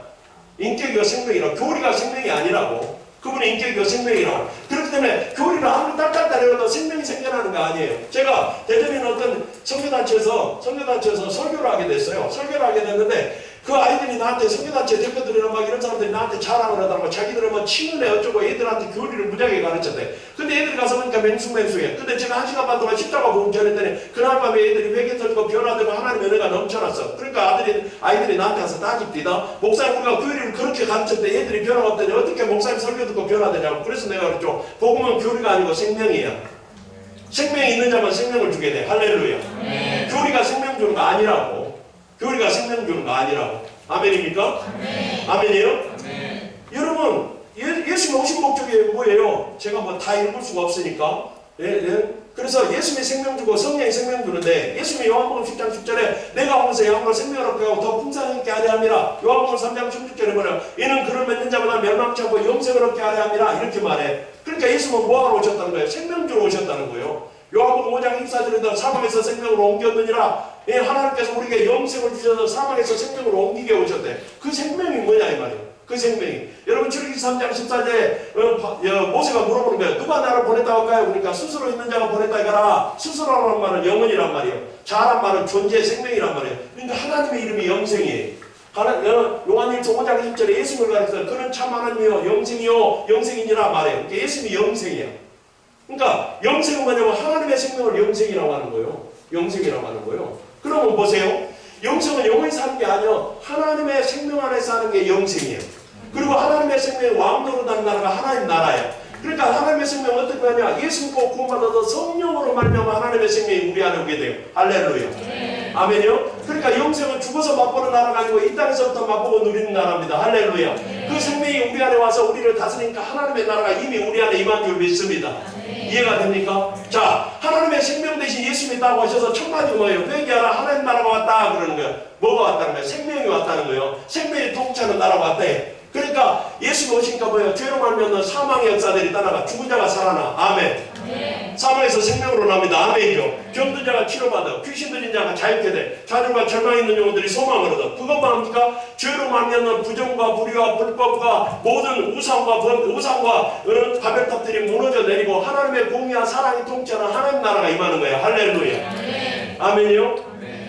인격이고 생명이라. 교리가 생명이 아니라고. 그분의 인격이고 생명이라고. 그렇기 때문에 교리를 아무리 딸딸딸해도 생명이 생겨나는 거 아니에요. 제가 대전에 있는 어떤 선교단체에서 설교를 하게 됐어요. 설교를 하게 됐는데 그 아이들이 나한테 선교단체 대표들이나 막 이런 사람들이 나한테 자랑을 하더라고. 자기들은 뭐 친근해 어쩌고 애들한테 교리를 무지하게 가르쳤대. 근데 애들이 가서 보니까 맹숭맹숭해. 근데 제가 1시간 반 동안 십자가 복음 전했더니 그날 밤에 애들이 회개 털고 변화되고 하나님의 은혜가 넘쳐났어. 그러니까 아이들이 나한테 와서 따집디다. 목사님 우리가 교리를 그렇게 가르쳤대. 애들이 변화가 없더니 어떻게 목사님 설교 듣고 변화되냐고. 그래서 내가 그랬죠. 복음은 교리가 아니고 생명이야. 생명이 있는 자만 생명을 주게 돼. 할렐루야. 교리가 생명 주는 거 아니라고. 교리가 생명 주는 거 아니라고. 아멘입니까? 아멘이에요? 아멘. 여러분 예수님 오신 목적이 뭐예요? 제가 뭐 다 읽을 수가 없으니까. 그래서 예수님이 생명 주고 성령이 생명 주는데 예수님이 요한복음 10장 10절에 내가 오면서 양으로 생명을 얻게 하고 더 풍성히 있게 하려 함이라. 요한복음 3장 16절에 뭐냐? 이는 그를 맺는 자마다 멸망치 않고 영생을 얻게 하려 함이라. 이렇게 말해. 그러니까 예수님은 뭐하러 오셨다는 거예요? 생명 주러 오셨다는 거예요. 요한복음 5장 24절에도 사망에서 생명으로 옮겼느니라. 하나님께서 우리에게 영생을 주셔서 사망에서 생명으로 옮기게 오셨대. 그 생명이 뭐냐 이 말이에요. 그 생명이. 여러분 출애굽기 3장 14절에 모세가 물어보는 거예요. 누가 나를 보냈다고 할까요? 그러니까 스스로 있는 자가 보냈다 이거라. 스스로라는 말은 영혼이란 말이에요. 자란 말은 존재의 생명이란 말이에요. 그러니까 하나님의 이름이 영생이에요. 요한일서 5장 20절에 예수님을 가르쳐서 그는 참 하나님이요 영생이요 영생이니라 말해요. 그러니까 예수님이 영생이야. 그러니까 영생은 뭐냐면 하나님의 생명을 영생이라고 하는 거예요. 영생이라고 하는 거예요. 그러면 보세요. 영생은 영원히 사는 게 아니요. 하나님의 생명 안에 사는 게 영생이에요. 그리고 하나님의 생명이 왕도로 다는 나라가 하나님 나라예요. 그러니까 하나님의 생명은 어떻게 하냐? 예수 믿고 구원받아서 성령으로 말미암아 하나님의 생명이 우리 안에 오게 돼요. 할렐루야. 아멘이요? 그러니까 영생은 죽어서 맛보는 나라가 아니고 이 땅에서부터 맛보고 누리는 나라입니다. 할렐루야. 그 생명이 우리 안에 와서 우리를 다스리니까 하나님의 나라가 이미 우리 안에 임한 줄 믿습니다. 이해가 됩니까? 자, 하나님의 생명 대신 예수 믿다고 하셔서 첫 마디가 뭐예요? 회개하라 하나님 나라가 왔다 그러는 거예요. 뭐가 왔다는 거예요? 생명이 왔다는 거예요. 생명이 통치하는 나라가 왔다 해. 그러니까 예수가 오시니까 뭐예요? 죄로 말미암아 사망의 역사들이 떠나가 죽은 자가 살아나. 아멘. 사망에서 생명으로 납니다. 아멘이죠. 병든 자가 치료받아, 귀신 들린 자가 자유케 돼, 좌절과 절망 있는 영혼들이 소망을 얻어. 그것만 합니까? 죄로 말미암는 부정과 불의와 불법과 모든 우상과 바벨탑들이 무너져 내리고 하나님의 공의와 사랑이 통치하는 하나님 나라가 임하는 거예요. 할렐루야. 아멘이요?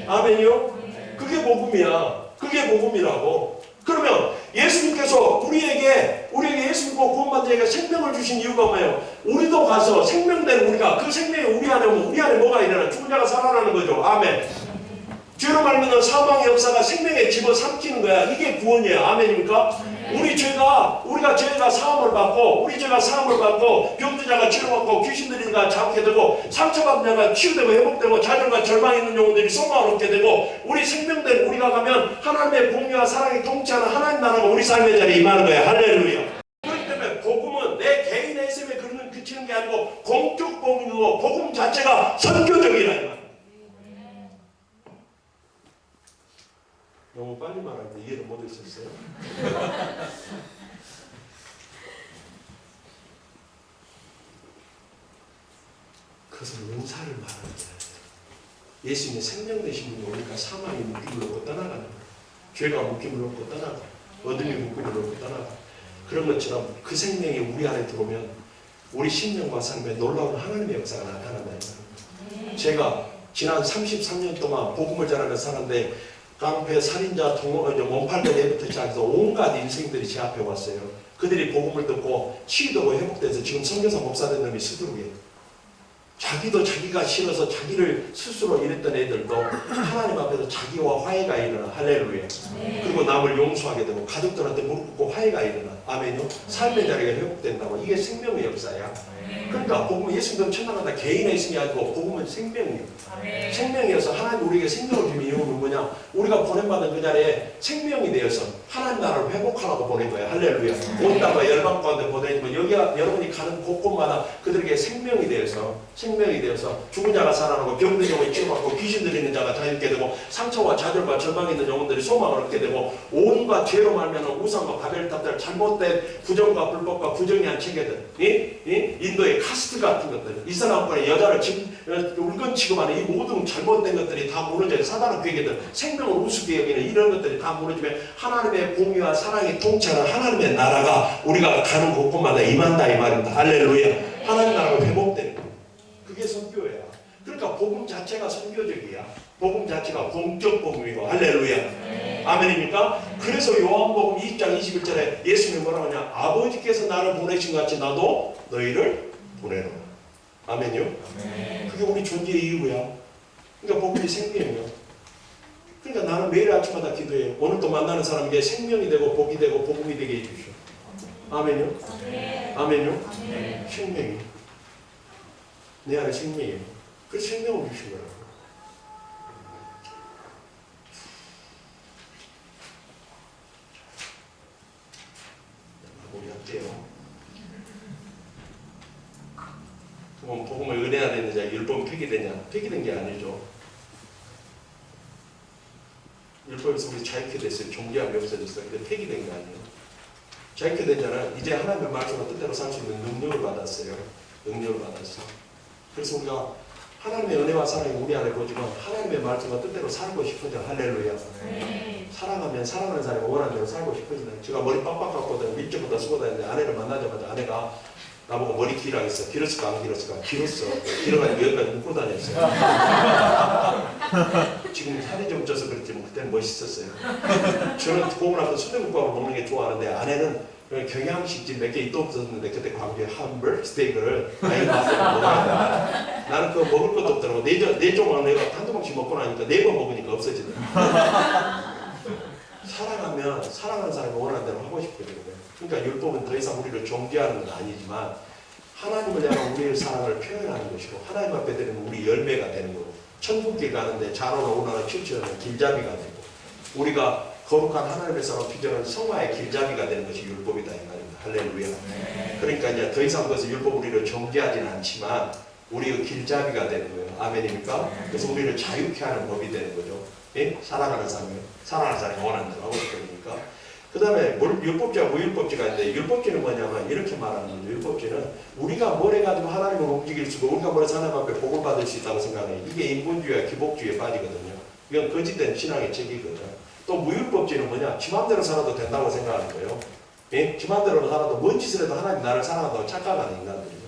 아멘이요? 그게 복음이야. 그게 복음이라고. 그러면 예수님께서 우리에게 예수 믿고 구원받은 자에게 생명을 주신 이유가 뭐예요? 우리도 가서 생명된 우리가 그 생명이 우리 안에 오면 우리 안에 뭐가 일어나? 죽은 자가 살아나는 거죠. 아멘. 죄로 말미암는 사망의 역사가 생명에 집어삼키는 거야. 이게 구원이에요. 아멘입니까? 우리가 죄가 사함을 받고 병든 자가 치료받고 귀신 들린 자가 자유케 되고 상처받은 자가 치유되고 회복되고 좌절과 절망 있는 영혼들이 소망을 얻게 되고 우리 생명된 우리가 가면 하나님의 공의와 사랑이 통치하는 하나님 나라가 우리 삶의 자리에 임하는 거예요. 할렐루야. 그렇기 때문에 복음은 내 개인의 삶에 그치는 게 아니고 공적 복음이고 복음 자체가 선교적이라 이 말. 너무 빨리 말하는데 이해를 못했었어요. 그것은 은사를 말하는 거예요. 예수님의 생명 되신 분이 오니까 사망이 묶임을 놓고 떠나가는 거예요. 죄가 묶임을 놓고 떠나가, 어둠이 묶임을 놓고 떠나가. 그런 것처럼 그 생명이 우리 안에 들어오면 우리 심령과 삶에 놀라운 하나님의 역사가 나타난다는 거예요. 제가 지난 33년 동안 복음을 전하면서 사는데 깡패, 살인자, 몸팔던 애부터 시작해서 온갖 인생들이 제 앞에 왔어요. 그들이 복음을 듣고 치유되고 회복돼서 지금 선교사 목사 된 놈이 스스로예요. 자기도 자기가 싫어서 자기를 스스로 이랬던 애들도 하나님 앞에서 자기와 화해가 일어나. 할렐루야. 그리고 남을 용서하게 되고 가족들한테 무릎 꿇고 화해가 일어나. 아멘요. 삶의 자리가 회복된다고. 이게 생명의 역사야. 그러니까 복음은 예수님은 천당한다 개인의 있음이 아니고 복음은 생명이에요. 생명이어서 하나님 우리에게 생명을 주는 이유는 뭐냐? 우리가 보낸받은 그 자리에 생명이 되어서 하나님 나라를 회복하라고 보낸 거예요. 할렐루야. 온 땅과 열방 가운데 보내니까 여기가 여러분이 가는 곳곳마다 그들에게 생명이 되어서 죽은 자가 살아나고 병든 영혼이 치료받고 귀신 들리는 자가 자유케 되고 상처와 좌절과 절망 있는 영혼들이 소망을 얻게 되고 온갖 죄로 말미암은 우상과 바벨탑들 잘못된 부정과 불법과 부정의한 체계들 인도의 카스트 같은 것들 이슬람권의 여자를 울건 취급하는 이 모든 잘못된 것들이 다 무너져 사단의 괴계들 생명을 우습게 여기는 이런 것들이 다 무너지면 하나님의 공의와 사랑이 통치하는 하나님의 나라가 우리가 가는 곳곳마다 임한다 이 말입니다. 할렐루야. 하나님 나라가 회복되는 거예요. 그게 선교야. 그러니까 복음 자체가 선교적이야. 복음 자체가 공적 복음이고 할렐루야. 아멘입니까? 그래서 요한복음 2장 21절에 예수님이 뭐라고 하냐? 아버지께서 나를 보내신 것 같이 나도 너희를 보내노라. 아멘요? 그게 우리 존재의 이유야. 그러니까 복음이 생명이야. 그러니까 나는 매일 아침마다 기도해요. 오늘도 만나는 사람에게 생명이 되고 복이 되고 복음이 되게 해주시오. 아멘요? 아멘요? 생명이. 내 안에 생명이에요. 그 생명을 주신 거라고. 마무리할게요. 그럼 복음을 은혜 안에 있는 자에게 율법은 폐기되냐? 폐기된 게 아니죠. 율법에서 우리 자유케 됐어요. 종교함이 없어졌어요. 근데 폐기된 게 아니에요. 자유케 된 자는 이제 하나님의 말씀을 뜻대로 살 수 있는 능력을 받았어요. 능력을 받았어요. 그래서 우리가 하나님의 은혜와 사랑이 우리 안에 거지만 하나님의 말씀과 뜻대로 살고 싶어져. 할렐루야. 살아가면 사랑하는 사람이 원하는 대로 살고 싶어지네. 제가 머리 빡빡 깎거든 밀접보다 쓰고 다니는데 아내를 만나자마자 아내가 나보고 머리 길이라고 했어. 길었을까 안 길었을까? 길었어. 길어가지고 여기까지 묶고 다녔어요. 지금 살이 좀 쪄서 그랬지만 그때는 멋있었어요. 저는 고운 앞에 순대국밥을 먹는 게 좋아하는데 아내는 경양식집 몇 개 있도 없었는데 그때 광주에 함버거 스테이크를 많이 맛으로 먹어야 나는 그거 먹을 것도 없더라고. 네 조각 내가 한두 번씩 먹고 나니까 4번 먹으니까 없어지더라고. 사랑하면 사랑하는 사람이 원하는 대로 하고 싶거든요. 그러니까 율법은 더 이상 우리를 정죄하는 건 아니지만 하나님을 향한 우리의 사랑을 표현하는 것이고 하나님 앞에 드리는 우리 열매가 되는 거고 천국길 가는데 자로나 오나나 칠칠하는 길잡이가 되고 우리가 거룩한 하나님의 사랑 비전은 성화의 길잡이가 되는 것이 율법이다 이 말입니다. 할렐루야. 그러니까 이제 더 이상 그것을 율법 우리를 정죄하지는 않지만 우리의 길잡이가 되는 거예요. 아멘입니까? 그래서 우리를 자유케 하는 법이 되는 거죠. 예? 사랑하는 사람이 원하는 대로 하고 싶으니까. 그 다음에 율법주의와 무율법주의가 있는데, 율법주의는 뭐냐면 이렇게 말하는 거죠. 율법주의는 우리가 뭘 해가지고 하나님을 움직일 수 있고 우리가 뭘 해서 하나님 앞에 복을 받을 수 있다고 생각해요. 이게 인본주의와 기복주의에 빠지거든요. 이건 거짓된 신앙의 책이거든요. 또 무율법주의는 뭐냐? 지 맘대로 살아도 된다고 생각하는 거예요. 예? 지 맘대로 살아도 뭔 짓을 해도 하나님 나를 사랑한다고 착각하는 인간들이죠.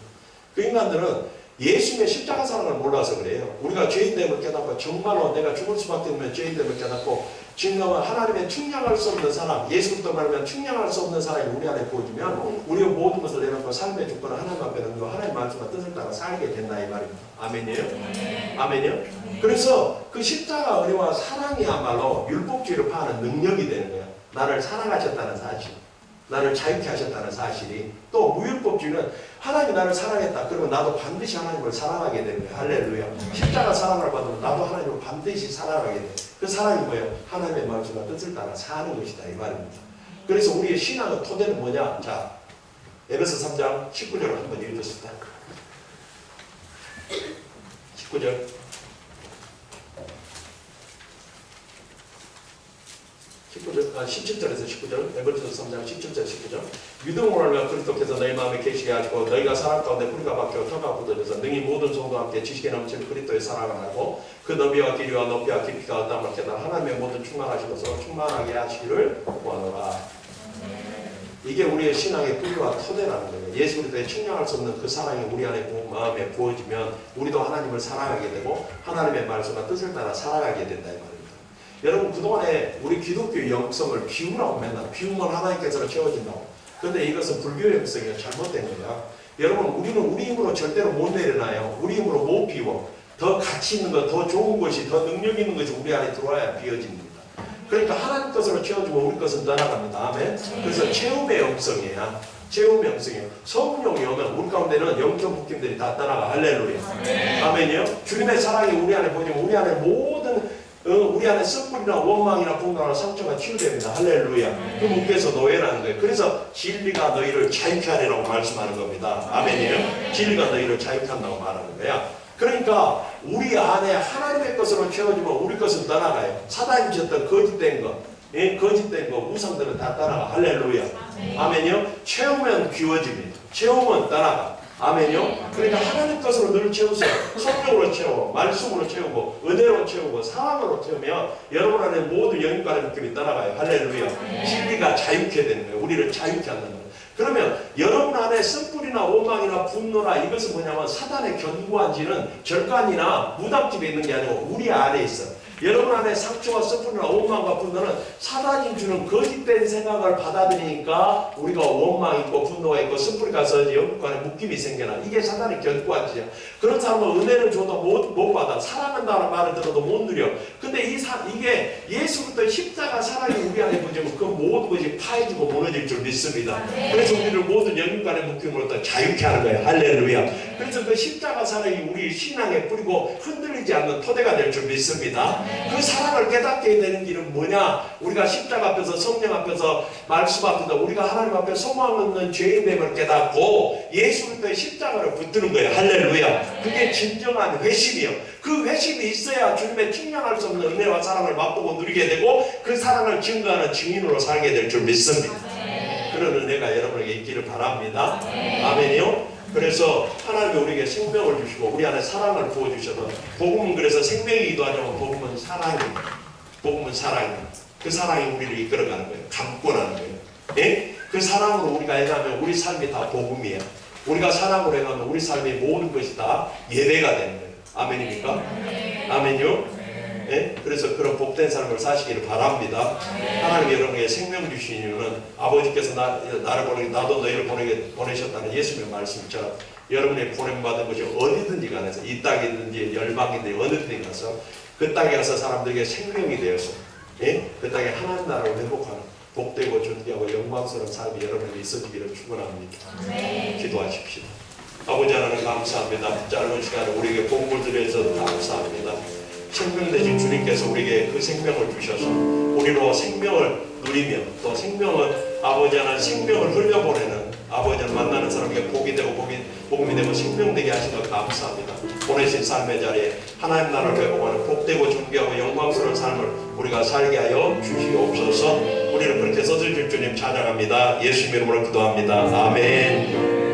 그 인간들은 예수님의 십자가 사랑을 몰라서 그래요. 우리가 죄인됨을 깨닫고 정말로 내가 죽을 수밖에 없는 죄인됨을 깨닫고 지금은 하나님의 측량할 수 없는 사람, 예수부터 말하면 측량할 수 없는 사람이 우리 안에 부어지면 우리가 모든 것을 내놓고 삶의 주권을 하나님 앞에 놓고 하나님 말씀과 뜻을 따라 살게 된다 이 말입니다. 아멘이에요? 아멘이요? 그래서 그 십자가 은혜와 사랑이야말로 율법주의를 파는 능력이 되는 거야. 나를 사랑하셨다는 사실, 나를 자유케 하셨다는 사실이. 또 무율법주의는 하나님이 나를 사랑했다. 그러면 나도 반드시 하나님을 사랑하게 되는 거예요. 할렐루야. 십자가 사랑을 받으면 나도 하나님을 반드시 사랑하게 돼요. 그 사랑이 뭐예요? 하나님의 말씀과 뜻을 따라 사는 것이다 이 말입니다. 그래서 우리의 신앙의 토대는 뭐냐? 자, 에베소 3장 19절을 한번 읽어줬습니다. 19절 17절에서 19절, 에베소서 3장 17절 19절. 믿음으로 말미암아 그리스도께서 너희 마음에 계시게 하시고 너희가 사랑 가운데 뿌리가 박혀 터가 굳어져서 능히 모든 성도와 함께 지식에 넘칠 그리스도의 사랑을 하고 그 너비와 길이와 높이와 깊이가 어떠함을 깨달아 하나님의 모든 충만하시고서 충만하게 하시기를 구하노라. 이게 우리의 신앙의 뿌리와 토대라는 거예요. 예수 그리스도의 측량할 수 없는 그 사랑이 우리 안에 마음에 부어지면 우리도 하나님을 사랑하게 되고 하나님의 말씀과 뜻을 따라 살아가게 된다 이 말입니다. 여러분 그동안에 우리 기독교의 영성을 비우라고 맨날 비우면 하나님께서 채워진다고. 그런데 이것은 불교의 영성이 잘못된 거야. 여러분 우리는 우리 힘으로 절대로 못 내려놔요. 우리 힘으로 못 비워. 더 가치 있는 것, 더 좋은 것이, 더 능력 있는 것이 우리 안에 들어와야 비워집니다. 그러니까 하나님 것으로 채워주면 우리 것은 떠나갑니다. 아멘. 그래서 체험의 영성이야. 체험의 영성이에요. 성령이 오면 우리 가운데는 영적 묶임들이 다 떠나가. 할렐루야. 아멘이요. 주님의 사랑이 우리 안에 보이면 우리 안에 모든 우리 안에 썩불이나 원망이나 분노나 상처가 치유됩니다. 할렐루야. 그 묶여서 노예라는 거예요. 그래서 진리가 너희를 자유케 하리라고 말씀하는 겁니다. 아멘이에요. 진리가 너희를 자유케 한다고 말하는 거야. 그러니까 우리 안에 하나님의 것으로 채워지면 우리 것은 떠나가요. 사단이 줬던 거짓된 것, 거짓된 것, 우상들은 다 떠나가. 할렐루야. 아멘이요. 채우면 귀워집니다. 채우면 떠나가. 아멘이요. 그러니까 하나님 것으로 늘 채우세요. 성령으로 채워, 말씀으로 채우고, 은혜로 채우고, 사랑으로 채우면 여러분 안에 모든 영육간의 묶임이 떠나가요. 할렐루야. 진리가 자유케 되는 거예요. 우리를 자유케 한다는 거예요. 그러면 여러분 안에 쓴뿌리나 원망이나 분노나 이것은 뭐냐면 사단의 견고한지는 절간이나 무덤집에 있는 게 아니고 우리 안에 있어. 여러분 안에 상처와 쓴뿌리나 원망과 분노는 사단이 주는 거짓된 생각을 받아들이니까 우리가 원망 있고 분노가 있고 쓴뿌리가 있어서 영국 안에 묶임이 생겨나. 이게 사단의 견고한지야. 그런 사람은 은혜를 줘도 못 받아. 사랑한다는 말을 들어도 못 누려. 근데 이게 예수부터 십자가 사랑이 우리 안에 보지면 그 모든 것이 파해지고 무너질 줄 믿습니다. 그래서 우리를 모든 영육간의 묶임으로부터 자유케 하는 거예요. 할렐루야. 그래서 그 십자가 사랑이 우리 신앙에 뿌리고 흔들리지 않는 토대가 될 줄 믿습니다. 그 사랑을 깨닫게 되는 길은 뭐냐? 우리가 십자가 앞에서 성령 앞에서 말씀 앞에서 우리가 하나님 앞에 소망 없는 죄인됨을 깨닫고 예수 그리스도의 십자가를 붙드는 거예요. 할렐루야. 그게 진정한 회심이요. 그 회심이 있어야 주님의 측량할 수 없는 은혜와 사랑을 맛보고 누리게 되고 그 사랑을 증거하는 증인으로 살게 될 줄 믿습니다. 그런 은혜가 여러분에게 있기를 바랍니다. 아멘이요. 그래서 하나님이 우리에게 생명을 주시고 우리 안에 사랑을 부어주셔서 복음은 그래서 생명이기도 하지만 복음은 사랑입니다. 복음은 사랑입니다. 그 사랑이 우리를 이끌어가는 거예요. 감고나는 거예요. 예? 그 사랑으로 우리가 행하면 우리 삶이 다 복음이에요. 우리가 사랑으로 행하면 우리 삶의 모든 것이 다 예배가 되는 거예요. 아멘입니까? 아멘이요? 예? 그래서 그런 복된 삶을 사시기를 바랍니다. 하나님 여러분에게 생명 주신 이유는 아버지께서 나를 보내게 나도 너희를 보내셨다는 예수님의 말씀처럼 여러분의 보냄받은 것이 어디든지 간에서 이 땅이든지 열방이든지 어느든지 가서 그 땅에 가서 사람들에게 생명이 되어서 그 땅에 하나님 나라를 회복하는 복되고 존귀하고 영광스러운 삶이 여러분에게 있어지기를 축원합니다. 기도하십시오. 아버지 하나님 감사합니다. 짧은 시간에 우리에게 복을 드려서 감사합니다. 생명 되신 주님께서 우리에게 그 생명을 주셔서 우리로 생명을 누리며 또 생명을 아버지 하나님 생명을 흘려보내는 아버지를 만나는 사람에게 복이 되고 복음이 되고 생명되게 하신 것 감사합니다. 보내신 삶의 자리에 하나님 나라를 회복하는 복되고 존귀하고 영광스러운 삶을 우리가 살게 하여 주시옵소서. 우리는 그렇게 써주실 주님 찬양합니다. 예수 이름으로 기도합니다. 아멘.